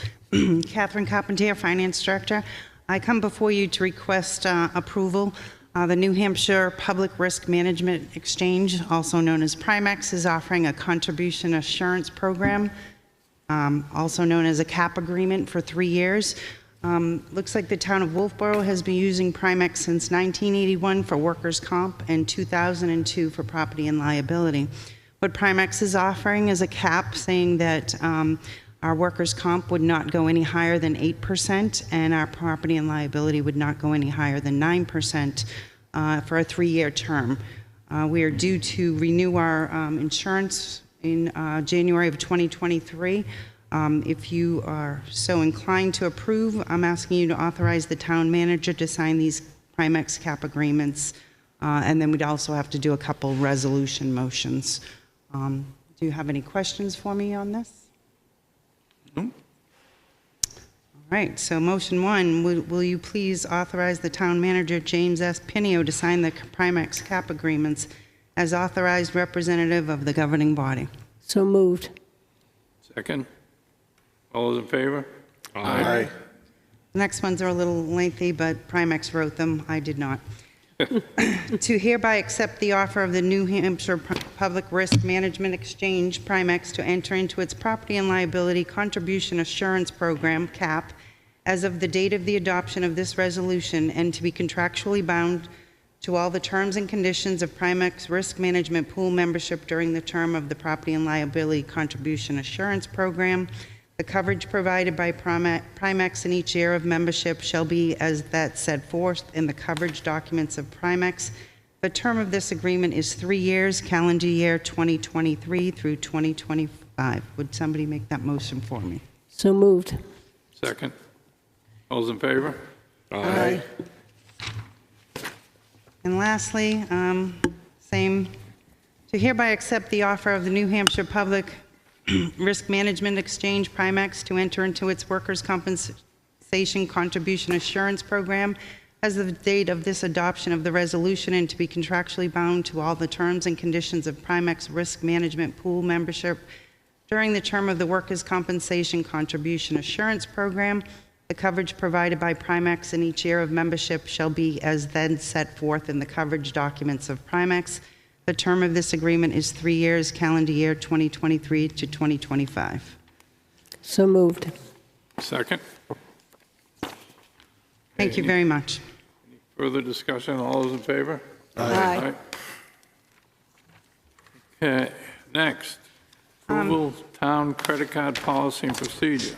Catherine Carpentier, Finance Director. I come before you to request approval. The New Hampshire Public Risk Management Exchange, also known as Primax, is offering a contribution assurance program, also known as a CAP agreement for 3 years. Looks like the town of Wolfeboro has been using Primax since 1981 for workers' comp and 2002 for property and liability. What Primax is offering is a cap saying that our workers' comp would not go any higher than 8%, and our property and liability would not go any higher than 9% for a 3-year term. We are due to renew our insurance in January of 2023. If you are so inclined to approve, I'm asking you to authorize the town manager to sign these Primax cap agreements, and then we'd also have to do a couple resolution motions. Do you have any questions for me on this? No. All right, so motion 1, will you please authorize the town manager, James S. Pinio, to sign the Primax cap agreements as authorized representative of the governing body? So moved. Second. All those in favor? Aye. The next ones are a little lengthy, but Primax wrote them. I did not. To hereby accept the offer of the New Hampshire Public Risk Management Exchange, Primax, to enter into its Property and Liability Contribution Assurance Program, CAP, as of the date of the adoption of this resolution, and to be contractually bound to all the terms and conditions of Primax Risk Management Pool membership during the term of the Property and Liability Contribution Assurance Program. The coverage provided by Primax in each year of membership shall be as that set forth in the coverage documents of Primax. The term of this agreement is 3 years, calendar year 2023 through 2025. Would somebody make that motion for me? So moved. Second. All those in favor? Aye. And lastly, same, to hereby accept the offer of the New Hampshire Public Risk Management Exchange, Primax, to enter into its Workers' Compensation Contribution Assurance Program as of the date of this adoption of the resolution, and to be contractually bound to all the terms and conditions of Primax Risk Management Pool membership during the term of the Workers' Compensation Contribution Assurance Program. The coverage provided by Primax in each year of membership shall be as then set forth in the coverage documents of Primax. The term of this agreement is 3 years, calendar year 2023 to 2025. So moved. Second. Thank you very much. Further discussion? All those in favor? Aye. Okay, next. Approval town credit card policy and procedure.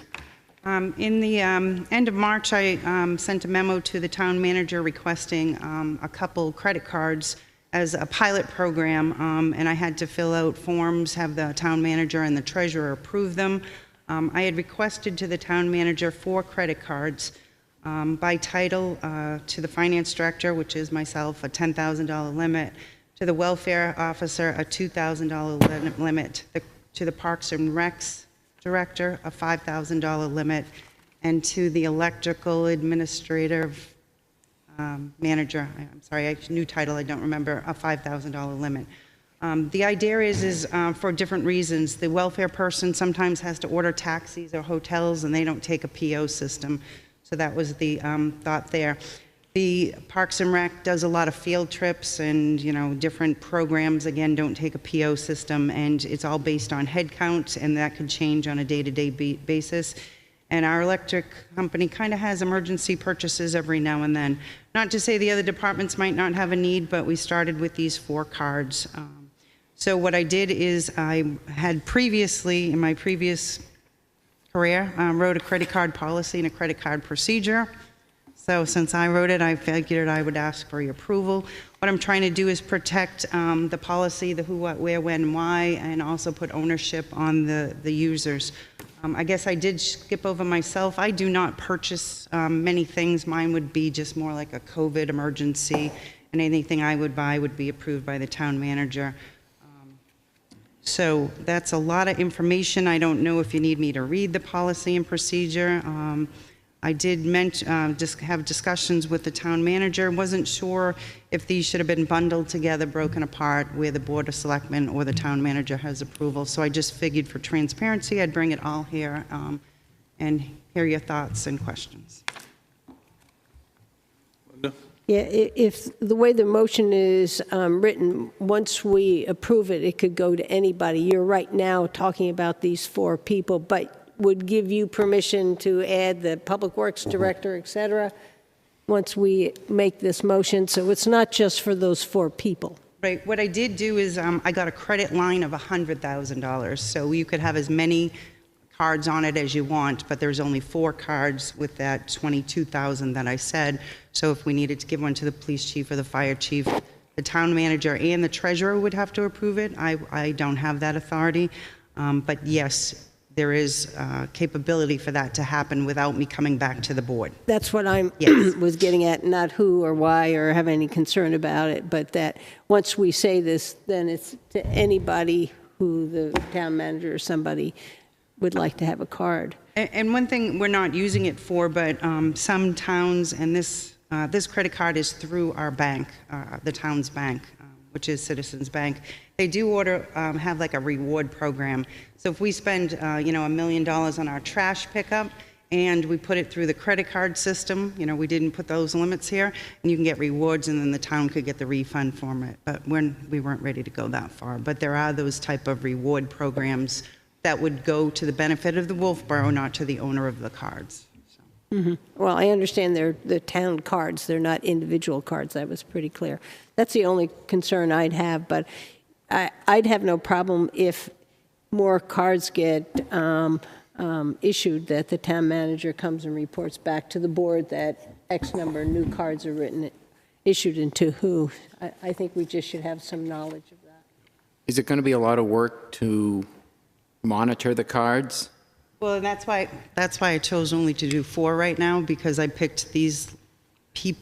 In the end of March, I sent a memo to the town manager requesting a couple credit cards as a pilot program, and I had to fill out forms, have the town manager and the treasurer approve them. I had requested to the town manager 4 credit cards by title, to the finance director, which is myself, a $10,000 limit, to the welfare officer, a $2,000 limit, to the Parks and Recs director, a $5,000 limit, and to the electrical administrator manager, I'm sorry, new title, I don't remember, a $5,000 limit. The idea is for different reasons. The welfare person sometimes has to order taxis or hotels, and they don't take a PO system. So that was the thought there. The Parks and Rec does a lot of field trips and, you know, different programs, again, don't take a PO system, and it's all based on head count, and that could change on a day-to-day basis. And our electric company kind of has emergency purchases every now and then. Not to say the other departments might not have a need, but we started with these 4 cards. So what I did is I had previously, in my previous career, wrote a credit card policy and a credit card procedure. So since I wrote it, I figured I would ask for your approval. What I'm trying to do is protect the policy, the who, what, where, when, why, and also put ownership on the users. I guess I did skip over myself. I do not purchase many things. Mine would be just more like a COVID emergency, and anything I would buy would be approved by the town manager. So that's a lot of information. I don't know if you need me to read the policy and procedure. I did just have discussions with the town manager. Wasn't sure if these should have been bundled together, broken apart, where the Board of Selectmen or the town manager has approval. So I just figured for transparency, I'd bring it all here and hear your thoughts and questions. Linda? Yeah, if the way the motion is written, once we approve it, it could go to anybody. You're right now talking about these 4 people, but would give you permission to add the Public Works Director, et cetera, once we make this motion. So it's not just for those 4 people. Right. What I did do is I got a credit line of $100,000. So you could have as many cards on it as you want, but there's only 4 cards with that $22,000 that I said. So if we needed to give one to the police chief or the fire chief, the town manager and the treasurer would have to approve it. I don't have that authority. But yes, there is capability for that to happen without me coming back to the board. That's what I Yes. was getting at, not who or why or have any concern about it, but that once we say this, then it's to anybody who the town manager or somebody would like to have a card. And one thing we're not using it for, but some towns, and this credit card is through our bank, the town's bank, which is Citizens Bank. They do have like a reward program. So if we spend, $1 million on our trash pickup and we put it through the credit card system, we didn't put those limits here, and you can get rewards and then the town could get the refund from it. But we weren't ready to go that far. But there are those type of reward programs that would go to the benefit of the Wolfeboro, not to the owner of the cards. So. Mm-hmm. Well, I understand they're the town cards. They're not individual cards. That was pretty clear. That's the only concern I'd have, but I'd have no problem if more cards get issued, that the town manager comes and reports back to the board that X number of new cards are issued into who. I think we just should have some knowledge of that. Is it going to be a lot of work to monitor the cards? Well, and that's why I chose only to do 4 right now, because I picked these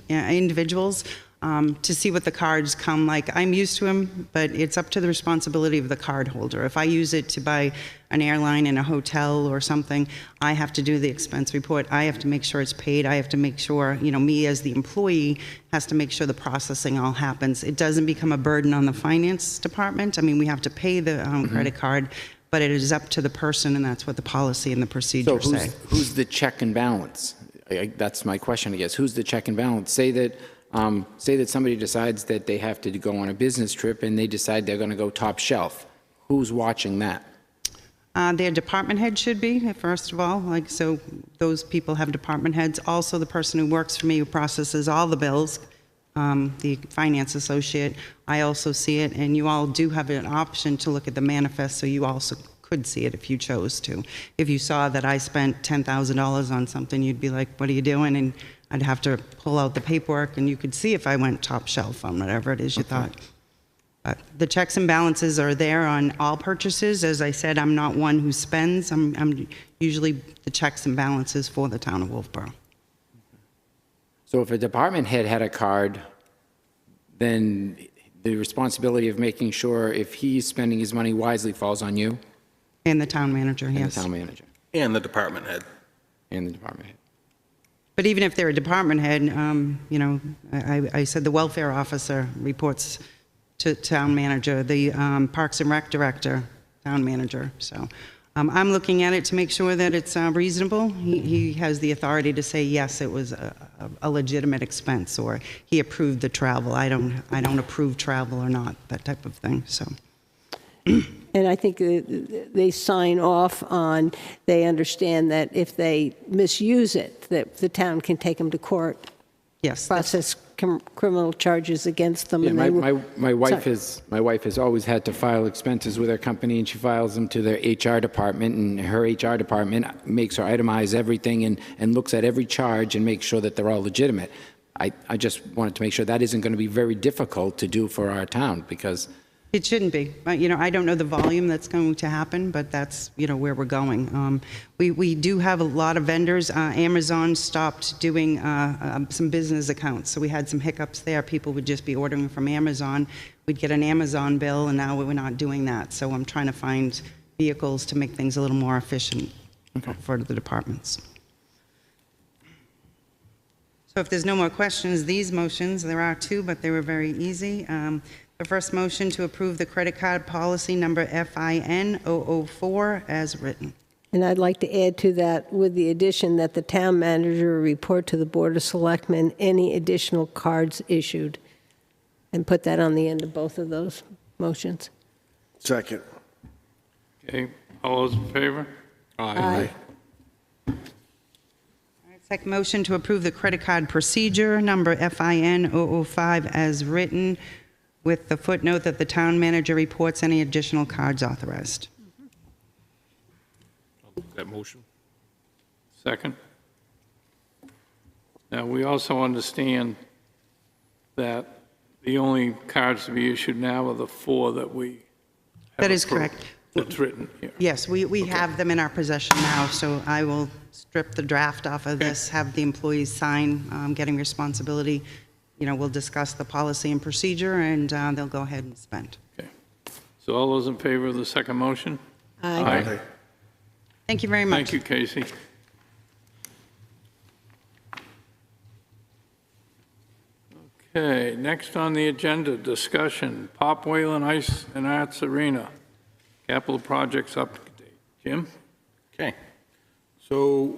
individuals to see what the cards come like. I'm used to them, but it's up to the responsibility of the card holder. If I use it to buy an airline in a hotel or something, I have to do the expense report. I have to make sure it's paid. I have to make sure, me as the employee has to make sure the processing all happens. It doesn't become a burden on the finance department. I mean, we have to pay the credit card, but it is up to the person, and that's what the policy and the procedure say. Who's the check and balance? That's my question, I guess. Who's the check and balance? Say that somebody decides that they have to go on a business trip and they decide they're going to go top shelf. Who's watching that? Their department head should be, first of all. So those people have department heads. Also, the person who works for me, who processes all the bills, the finance associate, I also see it, and you all do have an option to look at the manifest, so you also could see it if you chose to. If you saw that I spent $10,000 on something, you'd be like, what are you doing? And I'd have to pull out the paperwork, and you could see if I went top shelf on whatever it is you thought. But the checks and balances are there on all purchases. As I said, I'm not one who spends. I'm usually the checks and balances for the town of Wolfeboro. So if a department head had a card, then the responsibility of making sure if he's spending his money wisely falls on you? And the town manager, yes. And the town manager. And the department head. And the department head. But even if they're a department head, I said the welfare officer reports to town manager, the Parks and Rec director, town manager. So I'm looking at it to make sure that it's reasonable. He has the authority to say, yes, it was a legitimate expense, or he approved the travel. I don't approve travel or not, that type of thing, so. And I think they sign off on, they understand that if they misuse it, that the town can take them to court. Yes. Process criminal charges against them. Yeah, and they my wife Sorry. has always had to file expenses with her company, and she files them to their HR department, and her HR department makes her itemize everything and looks at every charge and makes sure that they're all legitimate. I just wanted to make sure that isn't going to be very difficult to do for our town, because It shouldn't be. I don't know the volume that's going to happen, but that's, where we're going. We do have a lot of vendors. Amazon stopped doing some business accounts, so we had some hiccups there. People would just be ordering from Amazon. We'd get an Amazon bill, and now we're not doing that. So I'm trying to find vehicles to make things a little more efficient for the departments. So if there's no more questions, these motions, there are two, but they were very easy. The first motion to approve the credit card policy number FIN 004 as written. And I'd like to add to that with the addition that the town manager report to the Board of Selectmen any additional cards issued, and put that on the end of both of those motions. Second. Okay, all those in favor? Aye. Second motion to approve the credit card procedure number FIN 005 as written, with the footnote that the town manager reports any additional cards authorized. That motion? Second. Now, we also understand that the only cards to be issued now are the 4 that we have That is approved. correct. That's written here. Yes, we have them in our possession now, so I will strip the draft off of this, have the employees sign, getting responsibility. We'll discuss the policy and procedure, and they'll go ahead and spend. Okay. So all those in favor of the second motion? Aye. Thank you very much. Thank you, Casey. Okay, next on the agenda, discussion, Pop Whalen Ice and Arts Arena, capital projects update. Jim? Okay. So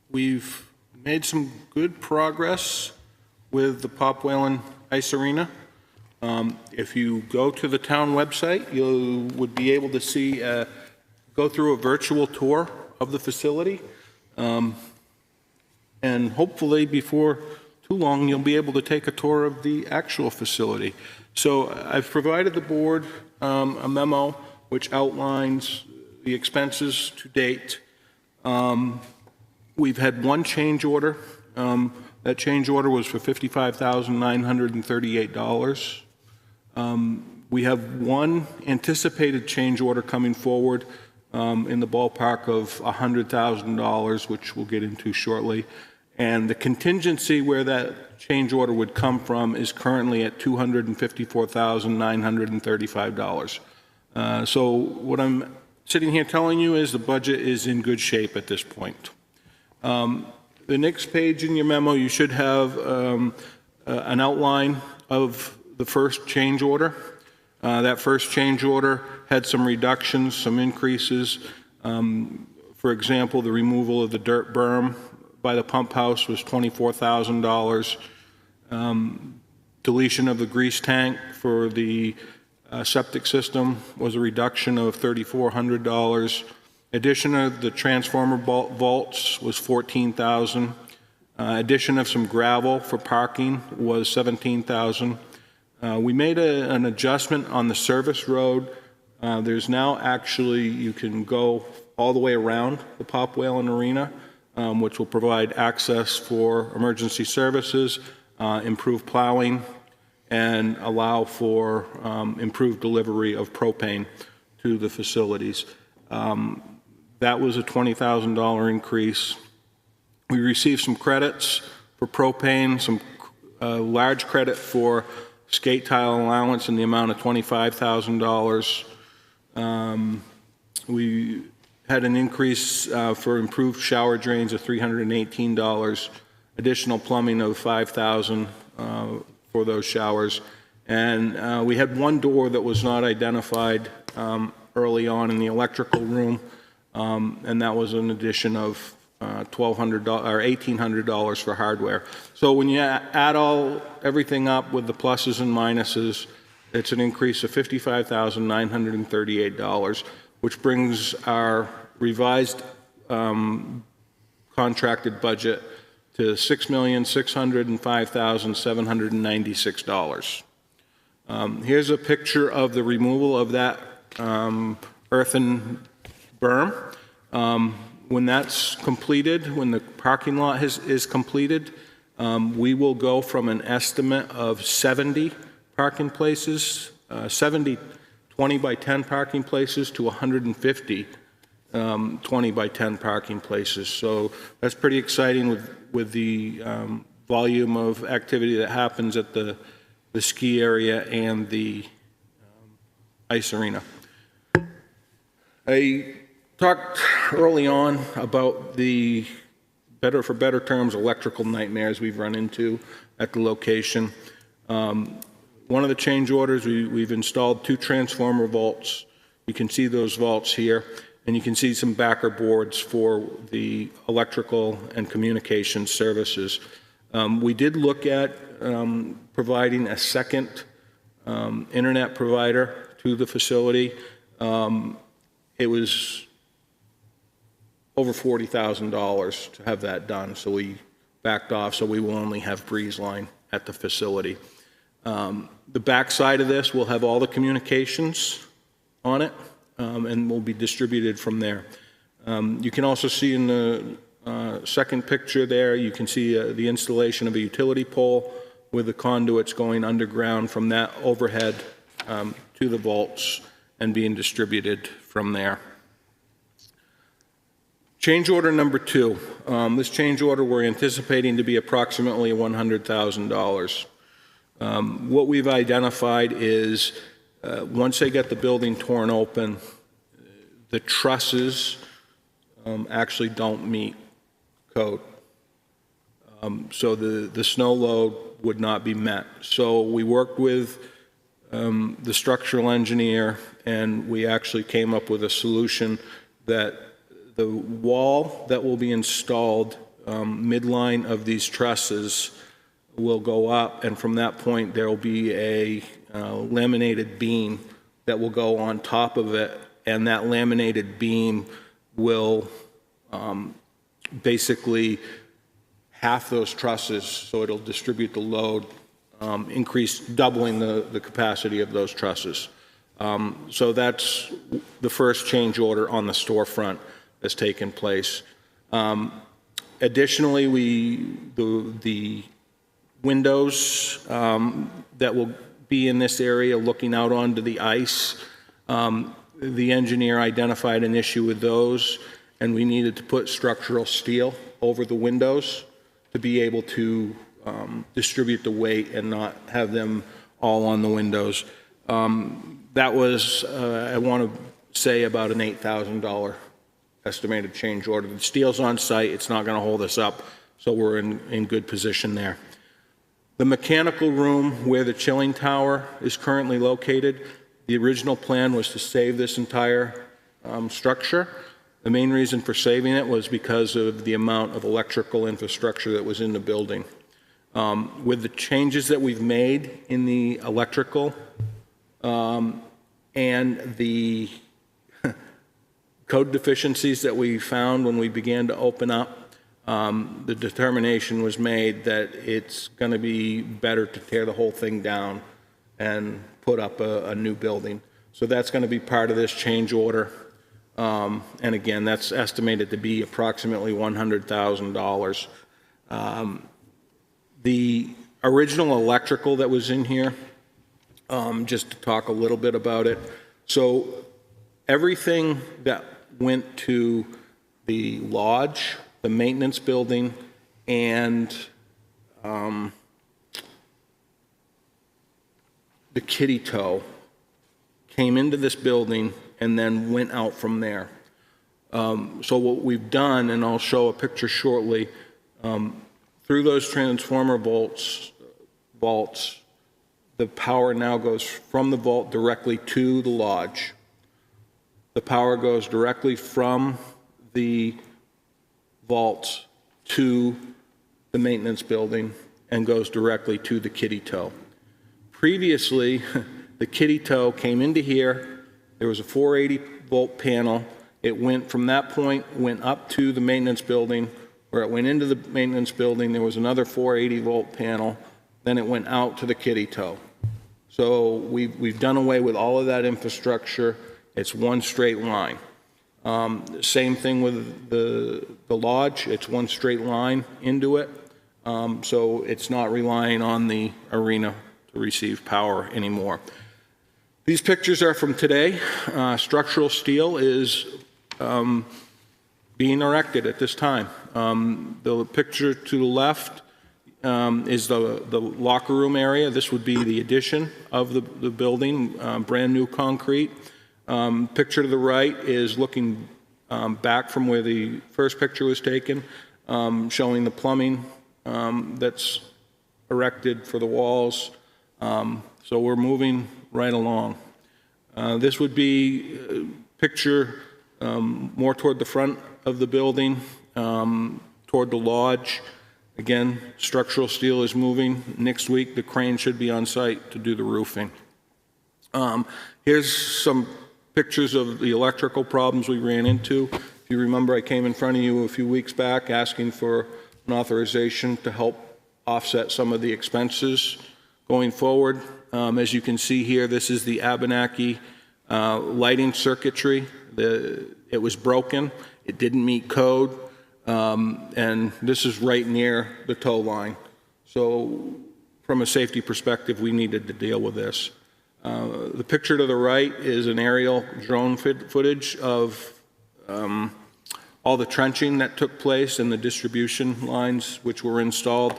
we've made some good progress with the Pop Whalen Ice Arena. If you go to the town website, you would be able to see, go through a virtual tour of the facility. And hopefully before too long, you'll be able to take a tour of the actual facility. So I've provided the board a memo which outlines the expenses to date. We've had one change order. That change order was for $55,938. We have one anticipated change order coming forward in the ballpark of $100,000, which we'll get into shortly. And the contingency where that change order would come from is currently at $254,935. So what I'm sitting here telling you is the budget is in good shape at this point. The next page in your memo, you should have an outline of the first change order. That first change order had some reductions, some increases. For example, the removal of the dirt berm by the pump house was $24,000. Deletion of the grease tank for the septic system was a reduction of $3,400. Addition of the transformer vaults was $14,000. Addition of some gravel for parking was $17,000. We made an adjustment on the service road. There's now actually, you can go all the way around the Pop Whalen Arena, which will provide access for emergency services, improve plowing, and allow for improved delivery of propane to the facilities. That was a $20,000 increase. We received some credits for propane, some large credit for skate tile allowance in the amount of $25,000. We had an increase for improved shower drains of $318, additional plumbing of $5,000 for those showers. And we had one door that was not identified early on in the electrical room, and that was an addition of $1,200 or $1,800 for hardware. So when you add everything up with the pluses and minuses, it's an increase of $55,938, which brings our revised contracted budget to $6,605,796. Here's a picture of the removal of that earthen berm. When that's completed, when the parking lot is completed, we will go from an estimate of 70 parking places, 70 20 by 10 parking places, to 150 20 by 10 parking places. So that's pretty exciting with the volume of activity that happens at the ski area and the ice arena. I talked early on about the, for better terms, electrical nightmares we've run into at the location. One of the change orders, we've installed 2 transformer vaults. You can see those vaults here, and you can see some backer boards for the electrical and communication services. We did look at providing a second internet provider to the facility. It was over $40,000 to have that done, so we backed off, so we will only have Breeze Line at the facility. The back side of this will have all the communications on it, and will be distributed from there. You can also see in the second picture there, you can see the installation of a utility pole with the conduits going underground from that overhead to the vaults and being distributed from there. Change order number 2. This change order we're anticipating to be approximately $100,000. What we've identified is once they get the building torn open, the trusses actually don't meet code. So the snow load would not be met. So we worked with the structural engineer, and we actually came up with a solution that the wall that will be installed midline of these trusses will go up, and from that point there will be a laminated beam that will go on top of it, and that laminated beam will basically half those trusses, so it'll distribute the load, doubling the capacity of those trusses. So that's the first change order on the storefront that's taken place. Additionally, the windows that will be in this area looking out onto the ice, the engineer identified an issue with those, and we needed to put structural steel over the windows to be able to distribute the weight and not have them all on the windows. That was, I want to say, about an $8,000 estimated change order. The steel's on site, it's not going to hold us up, so we're in good position there. The mechanical room where the chilling tower is currently located, the original plan was to save this entire structure. The main reason for saving it was because of the amount of electrical infrastructure that was in the building. With the changes that we've made in the electrical and the code deficiencies that we found when we began to open up, the determination was made that it's going to be better to tear the whole thing down and put up a new building. So that's going to be part of this change order. And again, that's estimated to be approximately $100,000. The original electrical that was in here, just to talk a little bit about it. So everything that went to the lodge, the maintenance building, and the kiddie tow came into this building and then went out from there. So what we've done, and I'll show a picture shortly, through those transformer vaults, the power now goes from the vault directly to the lodge. The power goes directly from the vaults to the maintenance building and goes directly to the kiddie tow. Previously, the kiddie tow came into here. There was a 480 volt panel. It went from that point, went up to the maintenance building, where it went into the maintenance building, there was another 480-volt panel, then it went out to the kiddie toe. So we've done away with all of that infrastructure. It's one straight line. Same thing with the lodge. It's one straight line into it. So it's not relying on the arena to receive power anymore. These pictures are from today. Structural steel is being erected at this time. The picture to the left is the locker room area. This would be the addition of the building, brand new concrete. Picture to the right is looking back from where the first picture was taken, showing the plumbing that's erected for the walls. So we're moving right along. This would be a picture more toward the front of the building, toward the lodge. Again, structural steel is moving. Next week, the crane should be on site to do the roofing. Here's some pictures of the electrical problems we ran into. If you remember, I came in front of you a few weeks back asking for an authorization to help offset some of the expenses going forward. As you can see here, this is the Abenaki lighting circuitry. It was broken. It didn't meet code. And this is right near the tow line. So from a safety perspective, we needed to deal with this. The picture to the right is an aerial drone footage of all the trenching that took place and the distribution lines which were installed,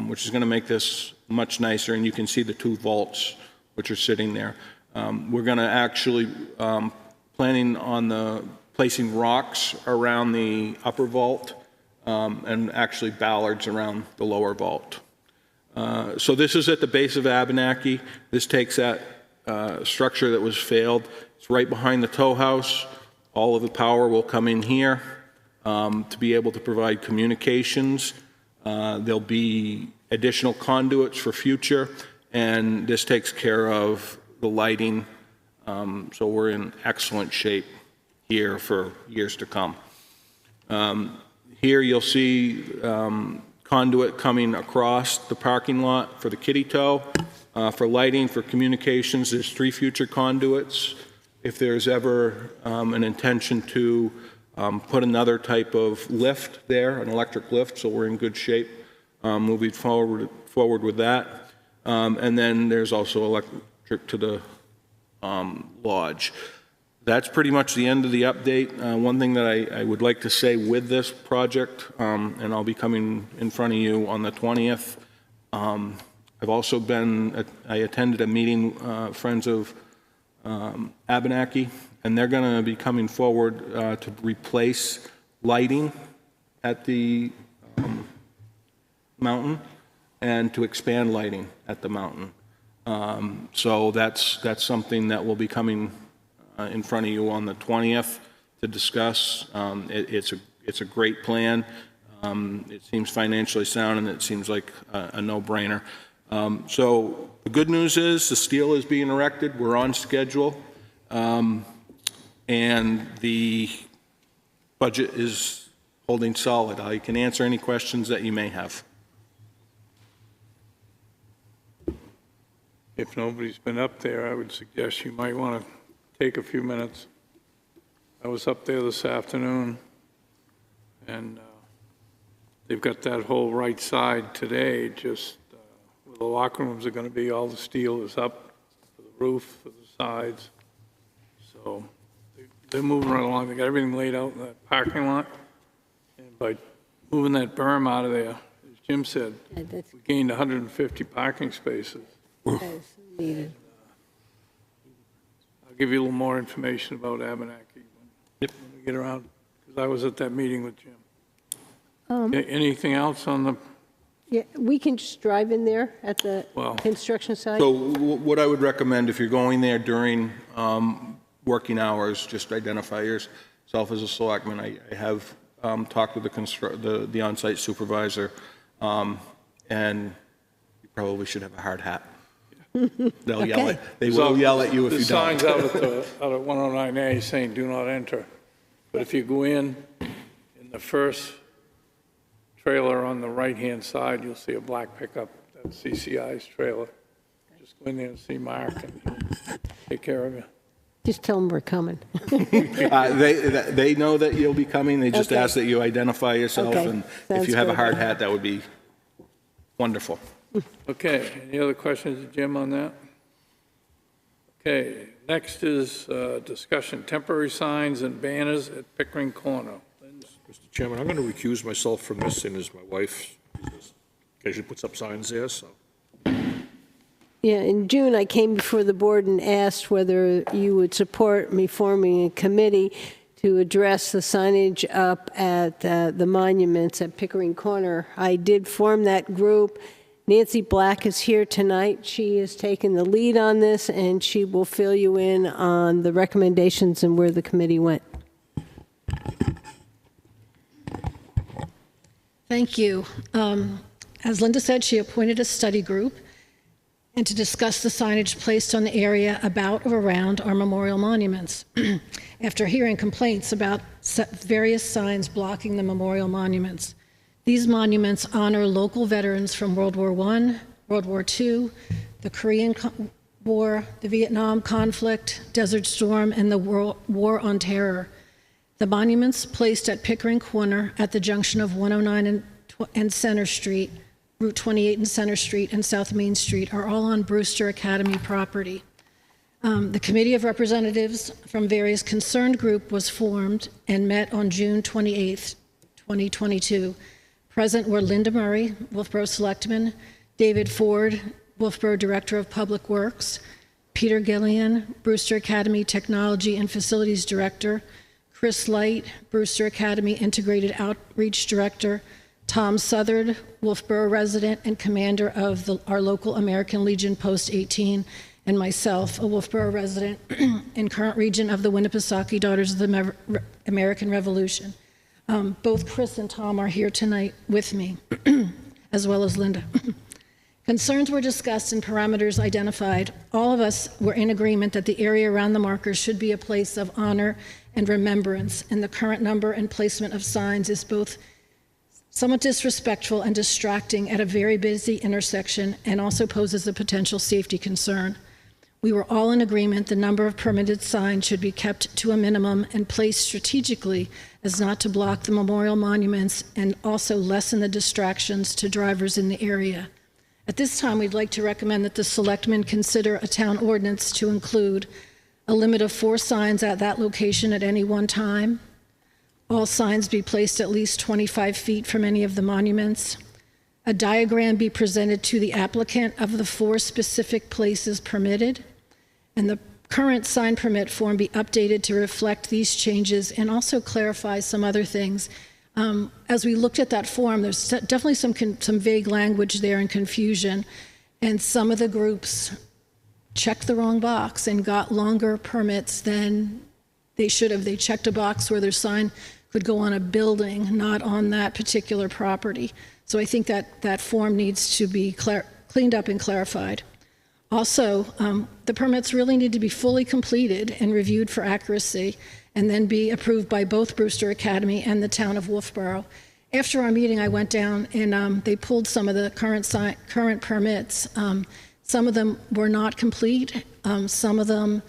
which is going to make this much nicer. And you can see the 2 vaults which are sitting there. We're going to actually planning on placing rocks around the upper vault and actually ballards around the lower vault. So this is at the base of Abenaki. This takes that structure that was failed. It's right behind the tow house. All of the power will come in here to be able to provide communications. There'll be additional conduits for future, and this takes care of the lighting. So we're in excellent shape here for years to come. Here you'll see conduit coming across the parking lot for the kiddie tow. For lighting, for communications, there's 3 future conduits. If there's ever an intention to put another type of lift there, an electric lift, so we're in good shape moving forward with that. And then there's also electric to the lodge. That's pretty much the end of the update. One thing that I would like to say with this project, and I'll be coming in front of you on the 20th, I've also I attended a meeting, Friends of Abenaki, and they're going to be coming forward to replace lighting at the mountain and to expand lighting at the mountain. So that's something that will be coming in front of you on the 20th to discuss. It's a great plan. It seems financially sound, and it seems like a no-brainer. So the good news is the steel is being erected. We're on schedule, and the budget is holding solid. I can answer any questions that you may have. If nobody's been up there, I would suggest you might want to take a few minutes. I was up there this afternoon, and they've got that whole right side today, just where the locker rooms are going to be. All the steel is up for the roof, for the sides. So they're moving right along. They got everything laid out in that parking lot. And by moving that berm out of there, as Jim said, we gained 150 parking spaces. That's needed. I'll give you a little more information about Abenaki when we get around, because I was at that meeting with Jim. Anything else on the? Yeah, we can just drive in there at the construction site? So what I would recommend, if you're going there during working hours, just identify yourself as a selectman. I have talked with the on-site supervisor, and you probably should have a hard hat. They'll yell at. They will yell at you if you don't. The signs out at 109A saying "Do not enter," but if you go in the first trailer on the right-hand side, you'll see a black pickup, that's CCI's trailer. Just go in there and see Mark, and he'll take care of you. Just tell them we're coming. They know that you'll be coming, they just Okay. ask that you identify yourself, Okay. and if Sounds you have a good. hard hat, that would be wonderful. Okay, any other questions, Jim, on that? Okay, next is discussion, temporary signs and banners at Pickering Corner. Mr. Chairman, I'm going to recuse myself from this, and as my wife occasionally puts up signs there, so. Yeah, in June, I came before the board and asked whether you would support me forming a committee to address the signage up at the monuments at Pickering Corner. I did form that group. Nancy Black is here tonight. She has taken the lead on this, and she will fill you in on the recommendations and where the committee went. Thank you. As Linda said, she appointed a study group and to discuss the signage placed on the area about or around our memorial monuments. After hearing complaints about various signs blocking the memorial monuments, these monuments honor local veterans from World War I, World War II, the Korean War, the Vietnam conflict, Desert Storm, and the War on Terror. The monuments placed at Pickering Corner at the junction of 109 and Center Street, Route 28 and Center Street, and South Main Street are all on Brewster Academy property. The Committee of Representatives from various concerned groups was formed and met on June 28, 2022. Present were Linda Murray, Wolfeboro Selectman, David Ford, Wolfeboro Director of Public Works, Peter Gillian, Brewster Academy Technology and Facilities Director, Chris Light, Brewster Academy Integrated Outreach Director, Tom Southard, Wolfeboro resident and commander of our local American Legion Post 18, and myself, a Wolfeboro resident and current regent of the Winnipesaukee Daughters of the American Revolution. Both Chris and Tom are here tonight with me, as well as Linda. Concerns were discussed and parameters identified. All of us were in agreement that the area around the markers should be a place of honor and remembrance, and the current number and placement of signs is both somewhat disrespectful and distracting at a very busy intersection and also poses a potential safety concern. We were all in agreement the number of permitted signs should be kept to a minimum and placed strategically as not to block the memorial monuments and also lessen the distractions to drivers in the area. At this time, we'd like to recommend that the Selectmen consider a town ordinance to include a limit of 4 signs at that location at any one time. All signs be placed at least 25 feet from any of the monuments. A diagram be presented to the applicant of the 4 specific places permitted, and the current sign permit form be updated to reflect these changes and also clarify some other things. As we looked at that form, there's definitely some vague language there and confusion, and some of the groups checked the wrong box and got longer permits than they should have. They checked a box where their sign could go on a building, not on that particular property. So I think that form needs to be cleaned up and clarified. Also, the permits really need to be fully completed and reviewed for accuracy, and then be approved by both Brewster Academy and the town of Wolfeboro. After our meeting, I went down and they pulled some of the current permits. Some of them were not complete. Some of the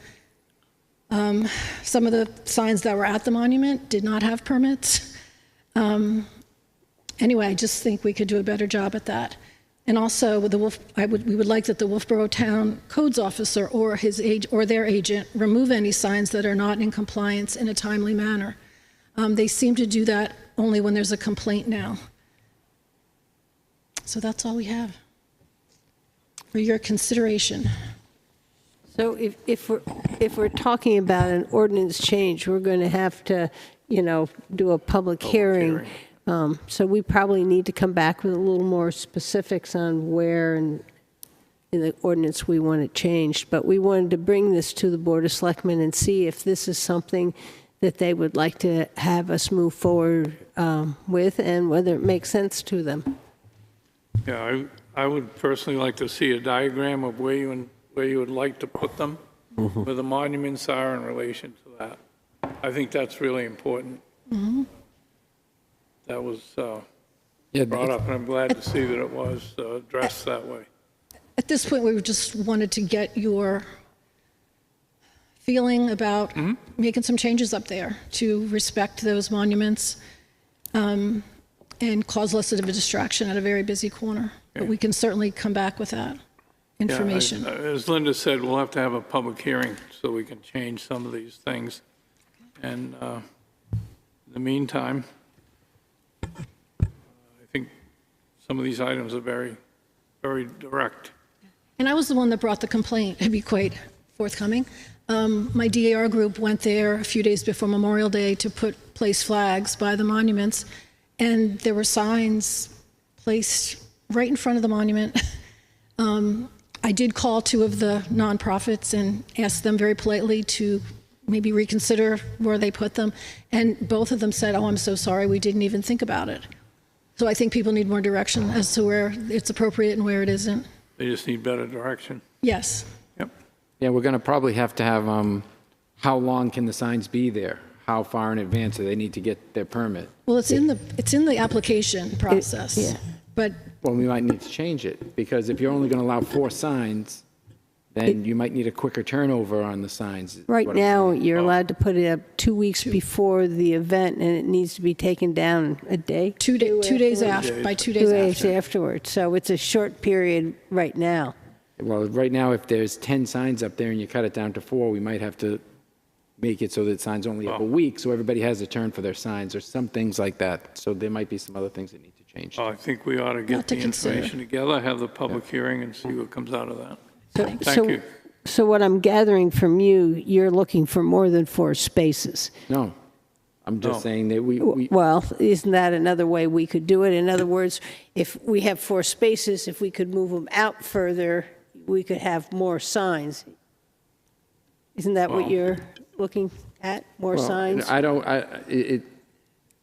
signs that were at the monument did not have permits. Anyway, I just think we could do a better job at that. And also, we would like that the Wolfeboro Town Codes Officer or their agent remove any signs that are not in compliance in a timely manner. They seem to do that only when there's a complaint now. So that's all we have for your consideration. So if we're talking about an ordinance change, we're going to have to, do a public hearing. So we probably need to come back with a little more specifics on where in the ordinance we want it changed. But we wanted to bring this to the Board of Selectmen and see if this is something that they would like to have us move forward with, and whether it makes sense to them. Yeah, I would personally like to see a diagram of where you would like to put them, where the monuments are in relation to that. I think that's really important. That was, Yeah, Yeah, brought up, and I'm glad to see that it was addressed that way. At this point, we just wanted to get your feeling about making some changes up there to respect those monuments and cause less of a distraction at a very busy corner. But we can certainly come back with that information. Yeah, as Linda said, we'll have to have a public hearing so we can change some of these things. And in the meantime, I think some of these items are very, very direct. And I was the one that brought the complaint, to be quite forthcoming. My DAR group went there a few days before Memorial Day to place flags by the monuments, and there were signs placed right in front of the monument. I did call two of the nonprofits and asked them very politely to maybe reconsider where they put them, and both of them said, "Oh, I'm so sorry, we didn't even think about it." So I think people need more direction as to where it's appropriate and where it isn't. They just need better direction. Yes. Yep. Yeah, we're going to probably have to have, how long can the signs be there? How far in advance do they need to get their permit? Well, it's in the application process. Yeah. But Well, we might need to change it, because if you're only going to allow 4 signs, then you might need a quicker turnover on the signs. is Right what I'm now, saying. you're allowed to put it up 2 weeks before the event, and it needs to be taken down a day? 2 days after, by 2 days 2 days after. afterwards. So it's a short period right now. Well, right now, if there's 10 signs up there and you cut it down to 4, we might have to make it so that signs only up a week, so everybody has a turn for their signs, or some things like that. So there might be some other things that need to change. I think we ought to get Not to the consider. information together, have the public hearing, and see what comes out of that. Thank So- you. So what I'm gathering from you, you're looking for more than 4 spaces. No, I'm just No. saying that we Well, isn't that another way we could do it? In other words, if we have 4 spaces, if we could move them out further, we could have more signs. Isn't that what Well- you're looking at, more well, signs?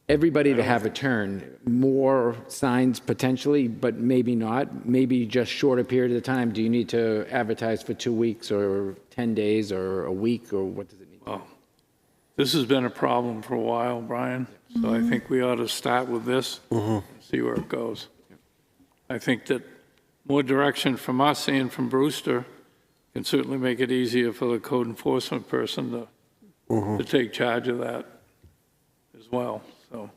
everybody to have a turn, more signs potentially, but maybe not, maybe just shorter period of time. Do you need to advertise for 2 weeks or 10 days or a week, or what does it need? Well, this has been a problem for a while, Brian, so I think we ought to start with this and see where it goes. I think that more direction from us and from Brewster can certainly make it easier for the code enforcement person to take charge of that as well. So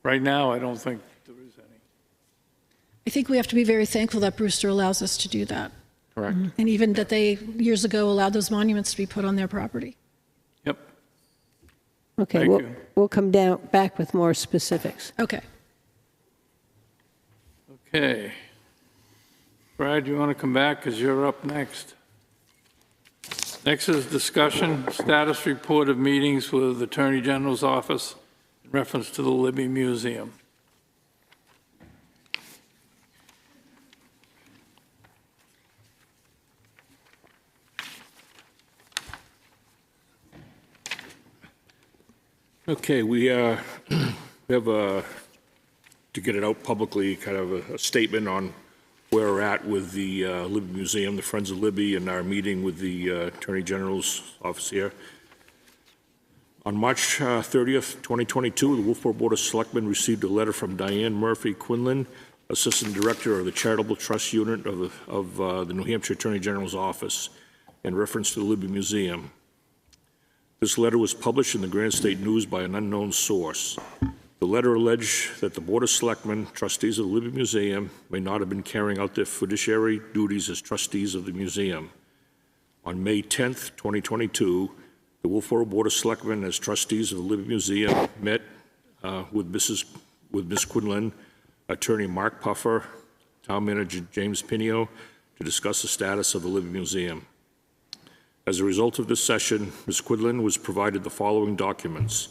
right now, I don't think there is any. I think we have to be very thankful that Brewster allows us to do that. Correct. And even that they, years ago, allowed those monuments to be put on their property. Yep. Okay, Thank we'll, you. we'll come back with more specifics. Okay. Okay. Brad, you want to come back because you're up next? Next is discussion, status report of meetings with the Attorney General's office in reference to the Libby Museum. Okay, we have to get it out publicly, kind of a statement on where we're at with the Libby Museum, the Friends of Libby, and our meeting with the Attorney General's office here. On March 30th, 2022, the Wolfeboro Board of Selectmen received a letter from Diane Murphy Quinlan, Assistant Director of the Charitable Trust Unit of the New Hampshire Attorney General's office, in reference to the Libby Museum. This letter was published in the Granite State News by an unknown source. The letter alleged that the Board of Selectmen, trustees of the Libby Museum, may not have been carrying out their fiduciary duties as trustees of the museum. On May 10th, 2022, the Wolfeboro Board of Selectmen, as trustees of the Libby Museum, met with Ms. Quinlan, Attorney Mark Puffer, Town Manager James Pinio, to discuss the status of the Libby Museum. As a result of this session, Ms. Quinlan was provided the following documents.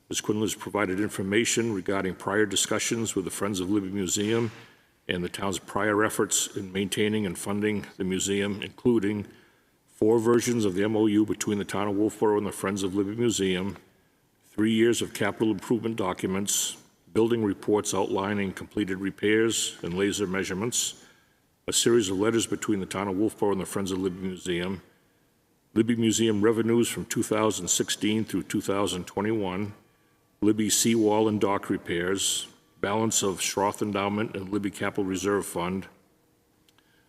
Ms. Quinlan was provided information regarding prior discussions with the Friends of Libby Museum and the town's prior efforts in maintaining and funding the museum, including 4 versions of the MOU between the town of Wolfeboro and the Friends of Libby Museum, 3 years of capital improvement documents, building reports outlining completed repairs and laser measurements, a series of letters between the town of Wolfeboro and the Friends of Libby Museum, Libby Museum revenues from 2016 through 2021, Libby seawall and dock repairs, balance of Schroth Endowment and Libby Capital Reserve Fund,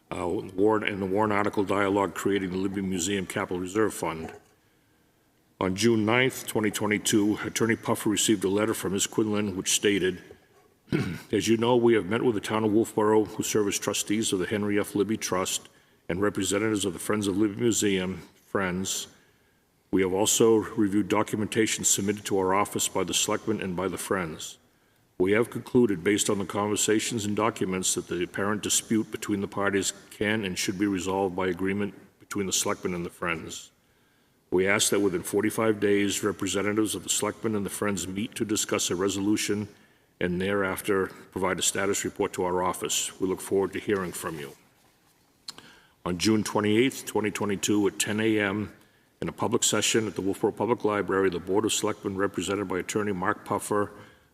and the warrant article dialogue creating the Libby Museum Capital Reserve Fund. On June 9th, 2022, Attorney Puffer received a letter from Ms. Quinlan which stated, as you know, we have met with the town of Wolfeboro, who serve as trustees of the Henry F. Libby Trust and representatives of the Friends of Libby Museum, Friends. We have also reviewed documentation submitted to our office by the Selectmen and by the Friends. We have concluded, based on the conversations and documents, that the apparent dispute between the parties can and should be resolved by agreement between the Selectmen and the Friends. We ask that within 45 days, representatives of the Selectmen and the Friends meet to discuss a resolution and thereafter provide a status report to our office. We look forward to hearing from you. On June 28th, 2022, at 10 a.m., in a public session at the Wolfeboro Public Library, the Board of Selectmen, represented by Attorney Mark Puffer,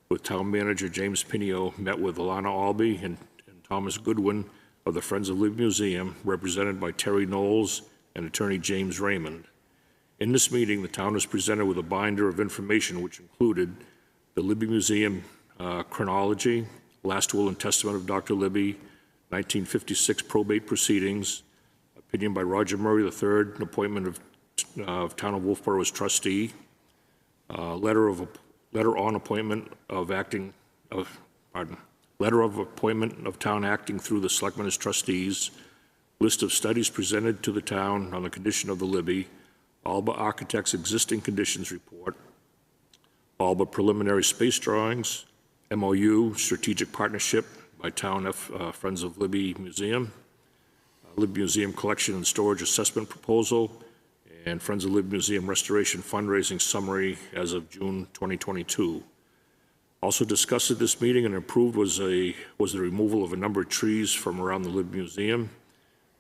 with Town Manager James Pinio, met with Alana Albee and Thomas Goodwin of the Friends of Libby Museum, represented by Terry Knowles and Attorney James Raymond. In this meeting, the town was presented with a binder of information which included the Libby Museum chronology, last will and testament of Dr. Libby, 1956 probate proceedings, opinion by Roger Murray III, an appointment of Town of Wolfeboro as trustee, letter of appointment of town acting through the Selectmen as trustees, list of studies presented to the town on the condition of the Libby, Alba Architects existing conditions report, Alba preliminary space drawings, MOU strategic partnership by Town Friends of Libby Museum, Libby Museum collection and storage assessment proposal, and Friends of Libby Museum restoration fundraising summary as of June 2022. Also discussed at this meeting and approved was the removal of a number of trees from around the Libby Museum.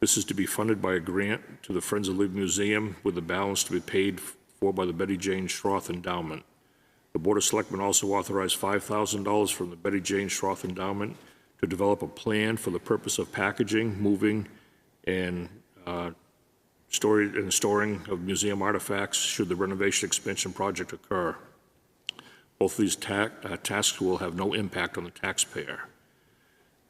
This is to be funded by a grant to the Friends of Libby Museum, with the balance to be paid for by the Betty Jane Schroth Endowment. The Board of Selectmen also authorized $5,000 from the Betty Jane Schroth Endowment to develop a plan for the purpose of packaging, moving, and storing of museum artifacts should the renovation expansion project occur. Both of these tasks will have no impact on the taxpayer.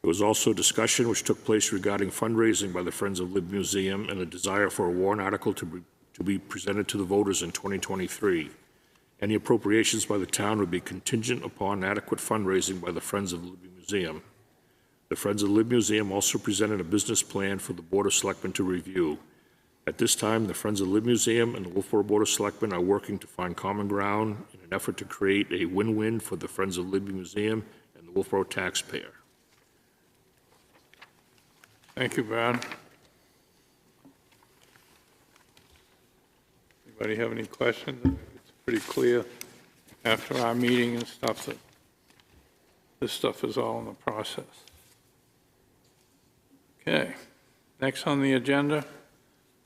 There was also discussion which took place regarding fundraising by the Friends of Libby Museum and a desire for a warrant article to be presented to the voters in 2023. Any appropriations by the town would be contingent upon adequate fundraising by the Friends of Libby Museum. The Friends of Libby Museum also presented a business plan for the Board of Selectmen to review. At this time, the Friends of Libby Museum and the Wolfeboro Board of Selectmen are working to find common ground in an effort to create a win-win for the Friends of Libby Museum and the Wolfeboro taxpayer. Thank you, Brad. Anybody have any questions? It's pretty clear after our meeting and stuff that this stuff is all in the process. Okay, next on the agenda,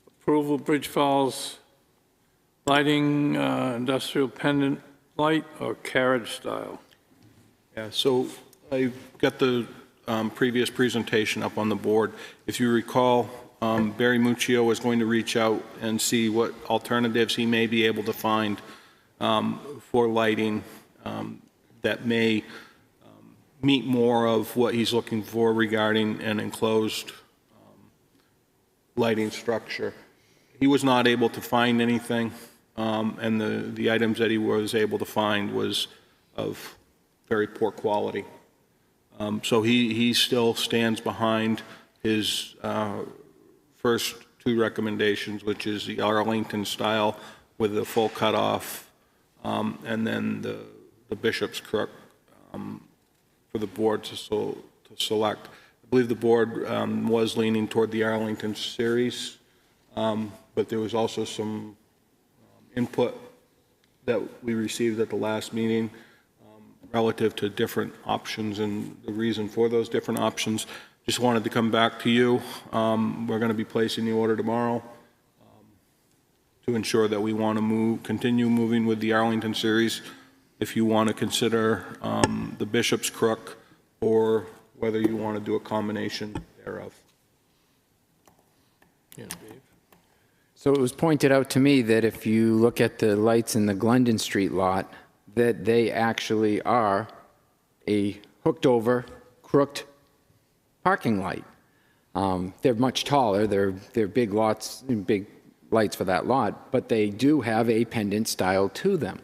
approval Bridge Falls lighting, industrial pendant light or carriage style. Yeah, so I've got the previous presentation up on the board. If you recall, Barry Muccio was going to reach out and see what alternatives he may be able to find for lighting that may meet more of what he's looking for regarding an enclosed lighting structure. He was not able to find anything, and the items that he was able to find was of very poor quality. So he still stands behind his first two recommendations, which is the Arlington style with the full cutoff, and then the Bishop's Crook for the board to select. I believe the board was leaning toward the Arlington series, but there was also some input that we received at the last meeting relative to different options and the reason for those different options. Just wanted to come back to you. We're going to be placing the order tomorrow to ensure that we want to continue moving with the Arlington series. If you want to consider the Bishop's Crook, or whether you want to do a combination thereof. Yeah, Dave. So it was pointed out to me that if you look at the lights in the Glendon Street lot, that they actually are a hooked over, crooked parking light. They're much taller, they're big lots, big lights for that lot, but they do have a pendant style to them.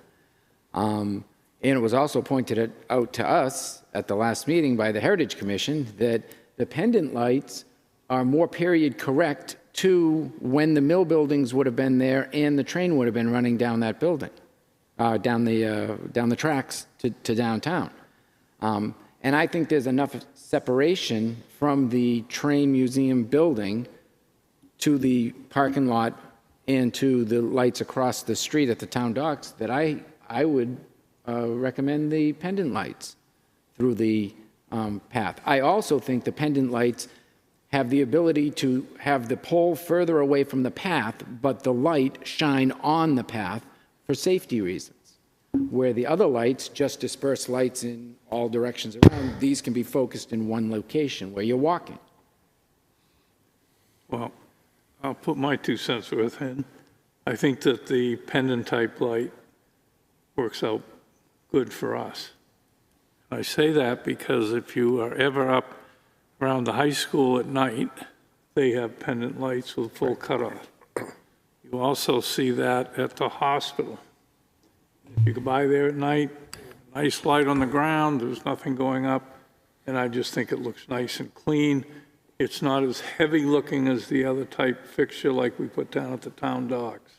And it was also pointed out to us at the last meeting by the Heritage Commission that the pendant lights are more period correct to when the mill buildings would have been there and the train would have been running down that building, down the tracks to downtown. And I think there's enough separation from the train museum building to the parking lot and to the lights across the street at the town docks that I would recommend the pendant lights through the path. I also think the pendant lights have the ability to have the pole further away from the path, but the light shine on the path for safety reasons. Where the other lights just disperse lights in all directions around, these can be focused in one location where you're walking. Well, I'll put my 2 cents worth in. I think that the pendant type light works out good for us. I say that because if you are ever up around the high school at night, they have pendant lights with full cutoff. You also see that at the hospital. If you go by there at night, nice light on the ground, there's nothing going up, and I just think it looks nice and clean. It's not as heavy looking as the other type fixture like we put down at the town docks.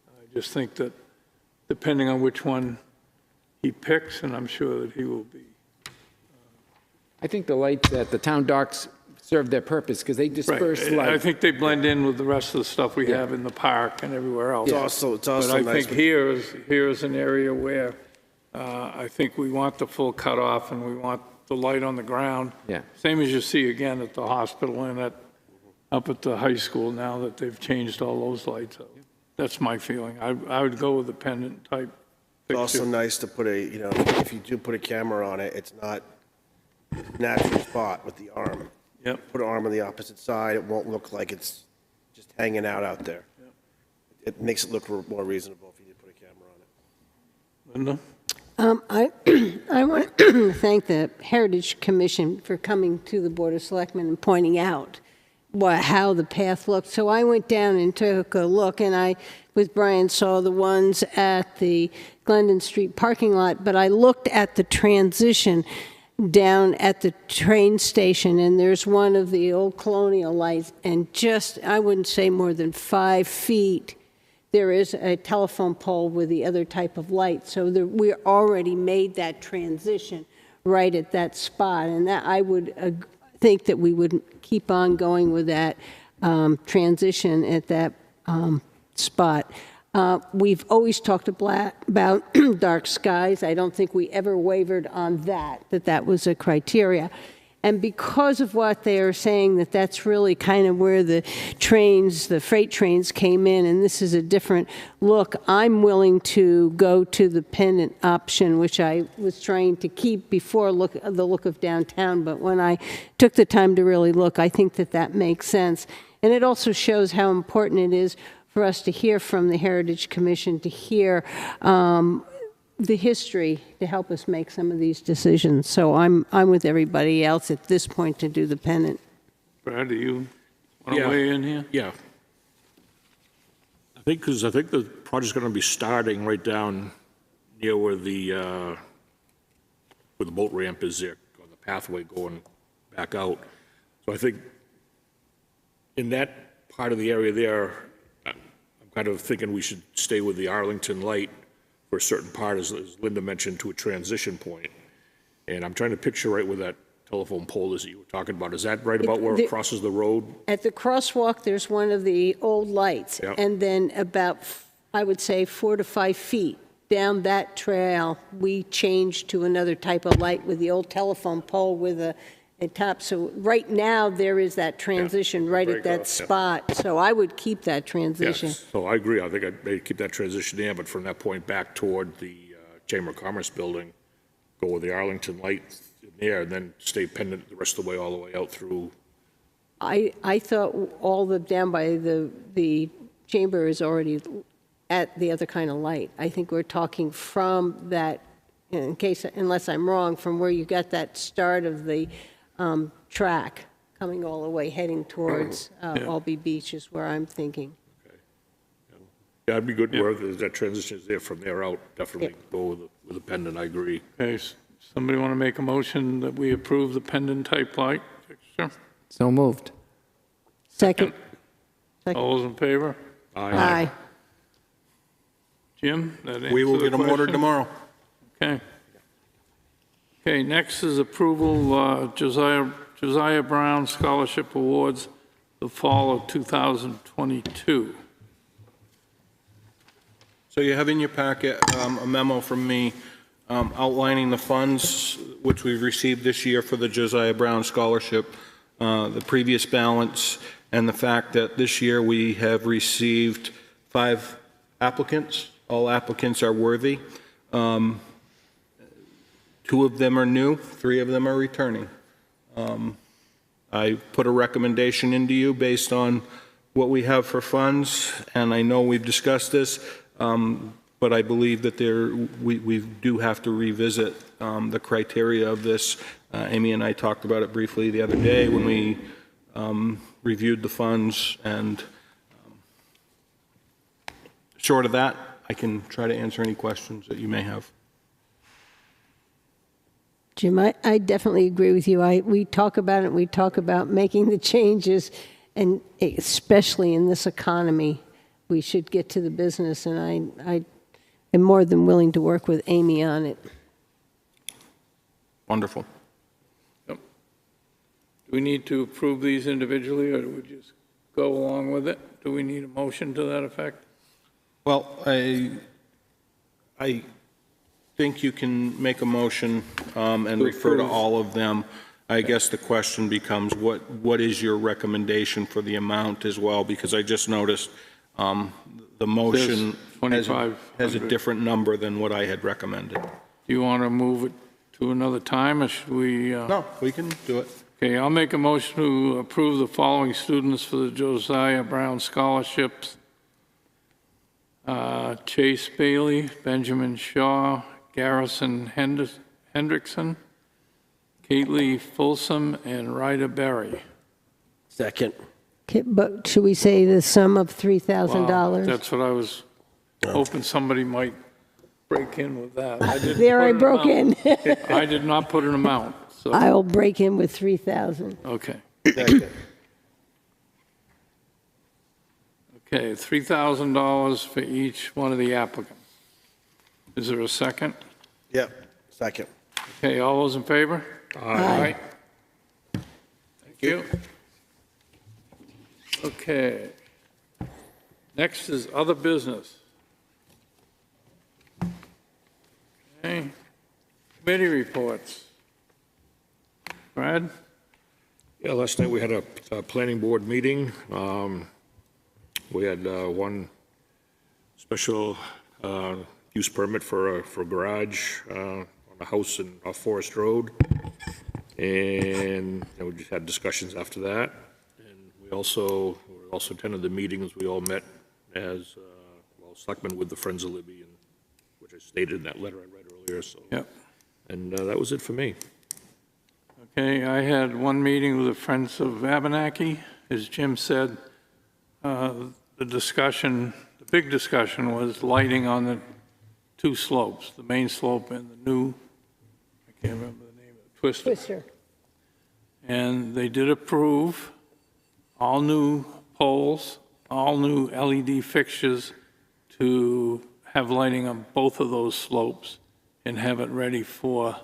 I just think that depending on which one he picks, and I'm sure that he will be. I think the lights at the town docks serve their purpose because they disperse Right. light. I think they blend in with the rest of the stuff we have in the park and everywhere else. It's also But I nice think here is an area where I think we want the full cutoff and we want the light on the ground. Yeah. Same as you see again at the hospital and up at the high school now that they've changed all those lights up. That's my feeling. I would go with the pendant type It's also fixture. nice to put if you do put a camera on it, it's not natural spot with the arm. Yep. Put an arm on the opposite side, it won't look like it's just hanging out there. Yep. It makes it look more reasonable if you did put a camera on it. Linda? I want to thank the Heritage Commission for coming to the Board of Selectmen and pointing out how the path looked. So I went down and took a look, and I, with Brian, saw the ones at the Glendon Street parking lot, but I looked at the transition down at the train station, and there's one of the old colonial lights, and just, I wouldn't say more than 5 feet, there is a telephone pole with the other type of light. So we already made that transition right at that spot, and that I would think that we would keep on going with that transition at that spot. We've always talked about dark skies. I don't think we ever wavered on that was a criteria. And because of what they are saying, that's really kind of where the freight trains came in, and this is a different look, I'm willing to go to the pendant option, which I was trying to keep before the look of downtown, but when I took the time to really look, I think that makes sense. And it also shows how important it is for us to hear from the Heritage Commission, to hear the history to help us make some of these decisions. So I'm with everybody else at this point to do the pendant. Brad, do you want to weigh in here? Yeah. I think the project's going to be starting right down near where the boat ramp is there, on the pathway going back out. So I think in that part of the area there, I'm kind of thinking we should stay with the Arlington light for a certain part, as Linda mentioned, to a transition point. And I'm trying to picture right where that telephone pole is that you were talking about. Is that right about where it crosses the road? At the crosswalk, there's one of the old lights. Yep. And then about, I would say, 4 to 5 feet down that trail, we changed to another type of light with the old telephone pole with a top. So right now, there is that transition right at that spot. So I would keep that transition. Yes, so I agree. I think I'd maybe keep that transition there, but from that point back toward the Chamber of Commerce building, go with the Arlington light in there, and then stay pendant the rest of the way, all the way out through. I thought down by the chamber is already at the other kind of light. I think we're talking from that in case, unless I'm wrong, from where you got that start of the track coming all the way heading towards Albee Beach is where I'm thinking. Yeah, it'd be good work, as that transition is there from there out, definitely go with a pendant, I agree. Okay, somebody want to make a motion that we approve the pendant type light fixture? So moved. Second. All those in favor? Aye. Jim, that We will answer the get them ordered question? tomorrow. Okay. Okay, next is approval, Josiah Brown Scholarship Awards, the fall of 2022. So you have in your packet a memo from me outlining the funds which we've received this year for the Josiah Brown Scholarship, the previous balance, and the fact that this year we have received 5 applicants. All applicants are worthy. 2 of them are new, 3 of them are returning. I put a recommendation into you based on what we have for funds, and I know we've discussed this, but I believe that we do have to revisit the criteria of this. Amy and I talked about it briefly the other day when we reviewed the funds, and short of that, I can try to answer any questions that you may have. Jim, I definitely agree with you. We talk about it, we talk about making the changes, and especially in this economy, we should get to the business, and I am more than willing to work with Amy on it. Wonderful. Yep. Do we need to approve these individually, or do we just go along with it? Do we need a motion to that effect? Well, I think you can make a motion and refer to all of them. I guess the question becomes, what is your recommendation for the amount as well? Because I just noticed the motion has a different number than what I had recommended. Do you want to move it to another time, or should we? No, we can do it. Okay, I'll make a motion to approve the following students for the Josiah Brown Scholarships. Chase Bailey, Benjamin Shaw, Garrison Hendrickson, Kately Folsom, and Ryder Berry. Second. Okay, but should we say the sum of Wow, $3,000? that's what I was hoping somebody might break in with that. There I broke in. I did not put an amount, so, I'll break in with 3,000. okay. Second. Okay, $3,000 for each one of the applicants. Is there a second? Yep, second. Okay, all those in favor? Aye. Thank you. Okay. Next is other business. Okay. Committee reports. Brad? Yeah, last night we had a planning board meeting. We had one special use permit for a garage on a house off Forest Road. And we just had discussions after that. And we also attended the meetings. We all met as, selectmen with the Friends of Libby, and which I stated in that letter I read earlier, so. Yep. And that was it for me. Okay, I had one meeting with the Friends of Abenaki. As Jim said, the big discussion was lighting on the 2 slopes, the main slope and the new, I can't remember the name of it, Twister. And they did approve all new poles, all new LED fixtures to have lighting on both of those slopes and have it ready for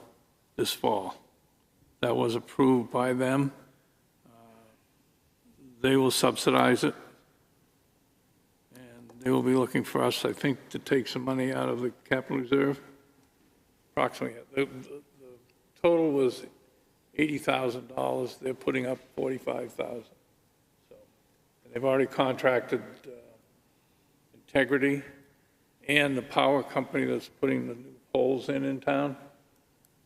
this fall. That was approved by them. They will subsidize it. And they will be looking for us, I think, to take some money out of the capital reserve. Approximately. The total was $80,000. They're putting up $45,000. So, and they've already contracted Integrity and the power company that's putting the new poles in town.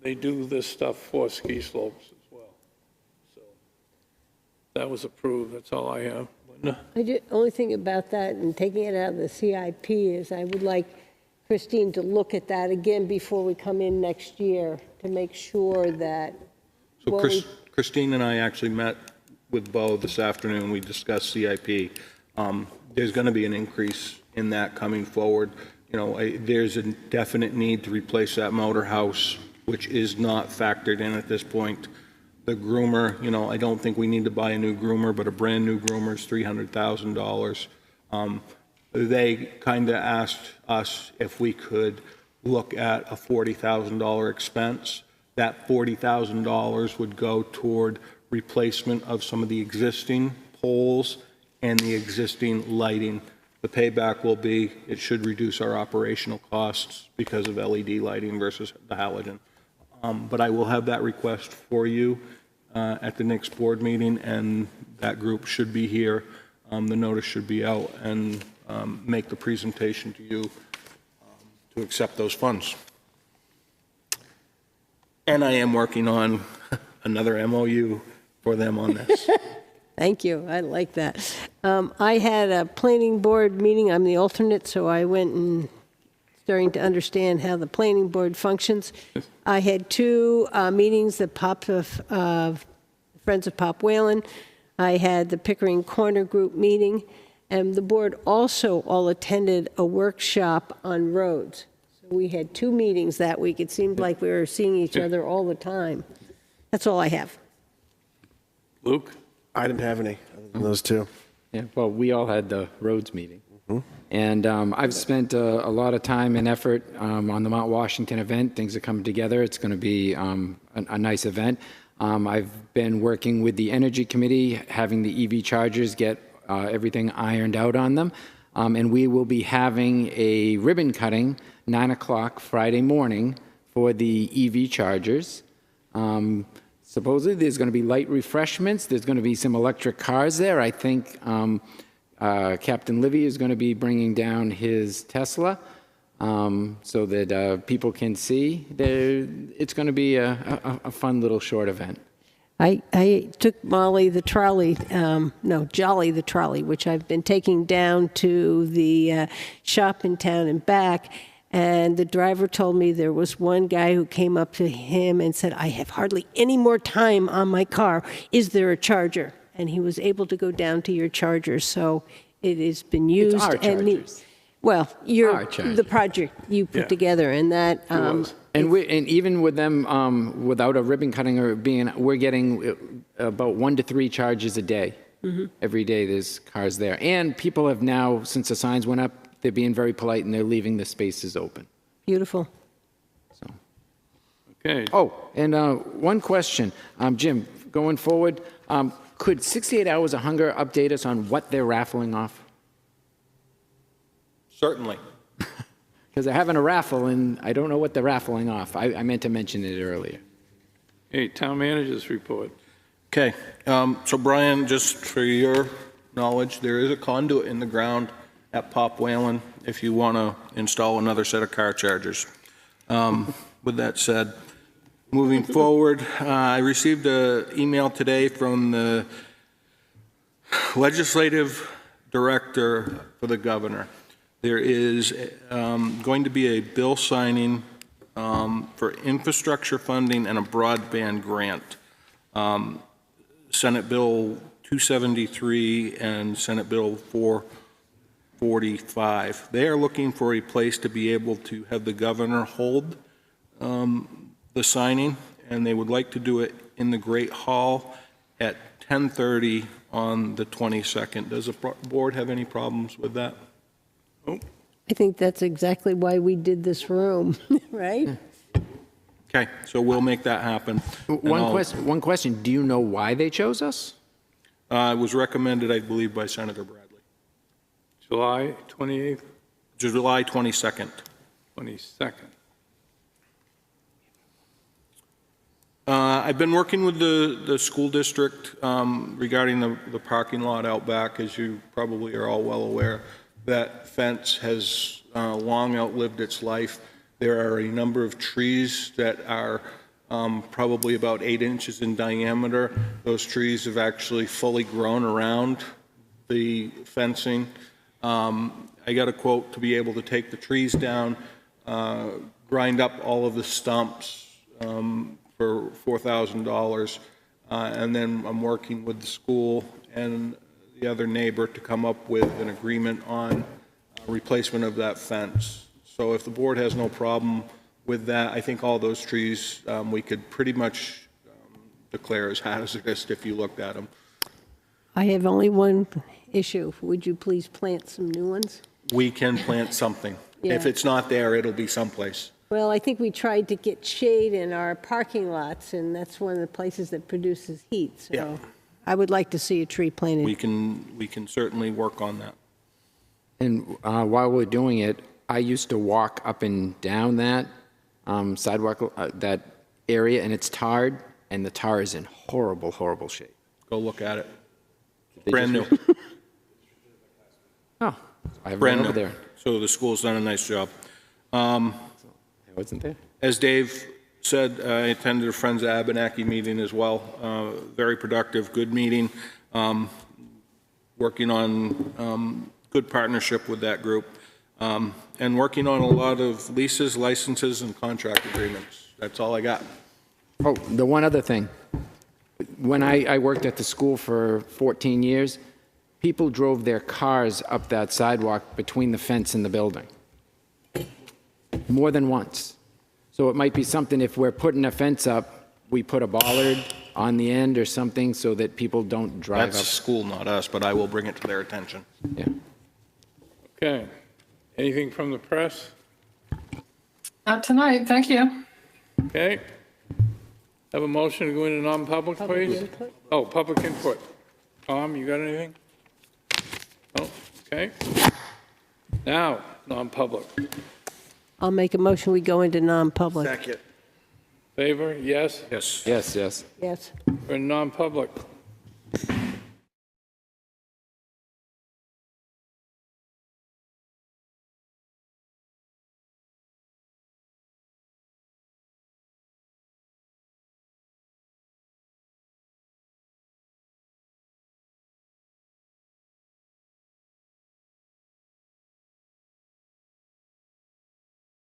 They do this stuff for ski slopes as well. So that was approved. That's all I have. Linda? Only thing about that and taking it out of the CIP is I would like Christine to look at that again before we come in next year to make sure that. So when we- Christine and I actually met with Bo this afternoon. We discussed CIP. There's going to be an increase in that coming forward. There's a definite need to replace that motor house, which is not factored in at this point. The groomer, I don't think we need to buy a new groomer, but a brand new groomer is $300,000. They kind of asked us if we could look at a $40,000 expense. That $40,000 would go toward replacement of some of the existing poles and the existing lighting. The payback will be, it should reduce our operational costs because of LED lighting versus the halogen. But I will have that request for you at the next board meeting, and that group should be here. The notice should be out, and make the presentation to you to accept those funds. And I am working on another MOU for them on this. Thank you. I like that. I had a planning board meeting. I'm the alternate, so I went and starting to understand how the planning board functions. I had two meetings that popped of Friends of Pop Whalen. I had the Pickering Corner Group meeting, and the board also all attended a workshop on roads. So we had two meetings that week. It seemed like we were seeing each other all the time. That's all I have. Luke? I didn't have any other than those two. Yeah, well, we all had the roads meeting. And I've spent a lot of time and effort on the Mount Washington event. Things are coming together. It's going to be a nice event. I've been working with the Energy Committee, having the EV chargers get everything ironed out on them. And we will be having a ribbon cutting, 9 o'clock Friday morning for the EV chargers. Supposedly, there's going to be light refreshments. There's going to be some electric cars there. I think Captain Libby is going to be bringing down his Tesla so that people can see. It's going to be a fun little short event. I took Molly the trolley, Jolly the trolley, which I've been taking down to the shop in town and back. And the driver told me there was one guy who came up to him and said, I have hardly any more time on my car. Is there a charger? And he was able to go down to your charger. So it has been used. It's our chargers. Well, the project you put together, and that. And even with them, without a ribbon cutting we're getting about 1 to 3 charges a day. Every day there's cars there. And people have now, since the signs went up, they're being very polite and they're leaving the spaces open. Beautiful. So. Okay. Oh, and one question, Jim, going forward, could 68 Hours of Hunger update us on what they're raffling off? Certainly. Because they're having a raffle, and I don't know what they're raffling off. I meant to mention it earlier. Hey, town manager's report. Okay, so Brian, just for your knowledge, there is a conduit in the ground at Pop Whalen if you want to install another set of car chargers. With that said, moving forward, I received an email today from the legislative director for the governor. There is going to be a bill signing for infrastructure funding and a broadband grant. Senate Bill 273 and Senate Bill 445. They are looking for a place to be able to have the governor hold the signing, and they would like to do it in the Great Hall at 10:30 on the 22nd. Does the board have any problems with that? I think that's exactly why we did this room, right? Okay, so we'll make that happen. One question. Do you know why they chose us? It was recommended, I believe, by Senator Bradley. July 28th, July 22nd. 22nd. I've been working with the school district regarding the parking lot out back. As you probably are all well aware, that fence has long outlived its life. There are a number of trees that are probably about 8 inches in diameter. Those trees have actually fully grown around the fencing. I got a quote to be able to take the trees down, grind up all of the stumps for $4,000. And then I'm working with the school and the other neighbor to come up with an agreement on replacement of that fence. So if the board has no problem with that, I think all those trees we could pretty much declare as hazardous if you looked at them. I have only one issue. Would you please plant some new ones? We can plant something. If Yeah. it's not there, it'll be someplace. Well, I think we tried to get shade in our parking lots, and that's one of the places that produces heat. Yeah. So I would like to see a tree planted. We can certainly work on that. And while we're doing it, I used to walk up and down that sidewalk, that area, and it's tarred, and the tar is in horrible, horrible shape. Go look at it. They Brand new. just- Oh, I haven't Brand been over new. there. So the school's done a nice job. I wasn't there. As Dave said, I attended a Friends of Abenaki meeting as well. Very productive, good meeting. Working on good partnership with that group. And working on a lot of leases, licenses, and contract agreements. That's all I got. Oh, the one other thing. When I worked at the school for 14 years, people drove their cars up that sidewalk between the fence and the building. More than once. So it might be something, if we're putting a fence up, we put a bollard on the end or something so that people don't drive That's up. school, not us, but I will bring it to their attention. Yeah. Okay. Anything from the press? Not tonight, thank you. Okay. Have a motion to go into non-public, please? input? Oh, public input. Tom, you got anything? No? Okay. Now, non-public. I'll make a motion, we go into non-public. Second. Favor? Yes? Yes. Yes, yes. Yes. We're in non-public.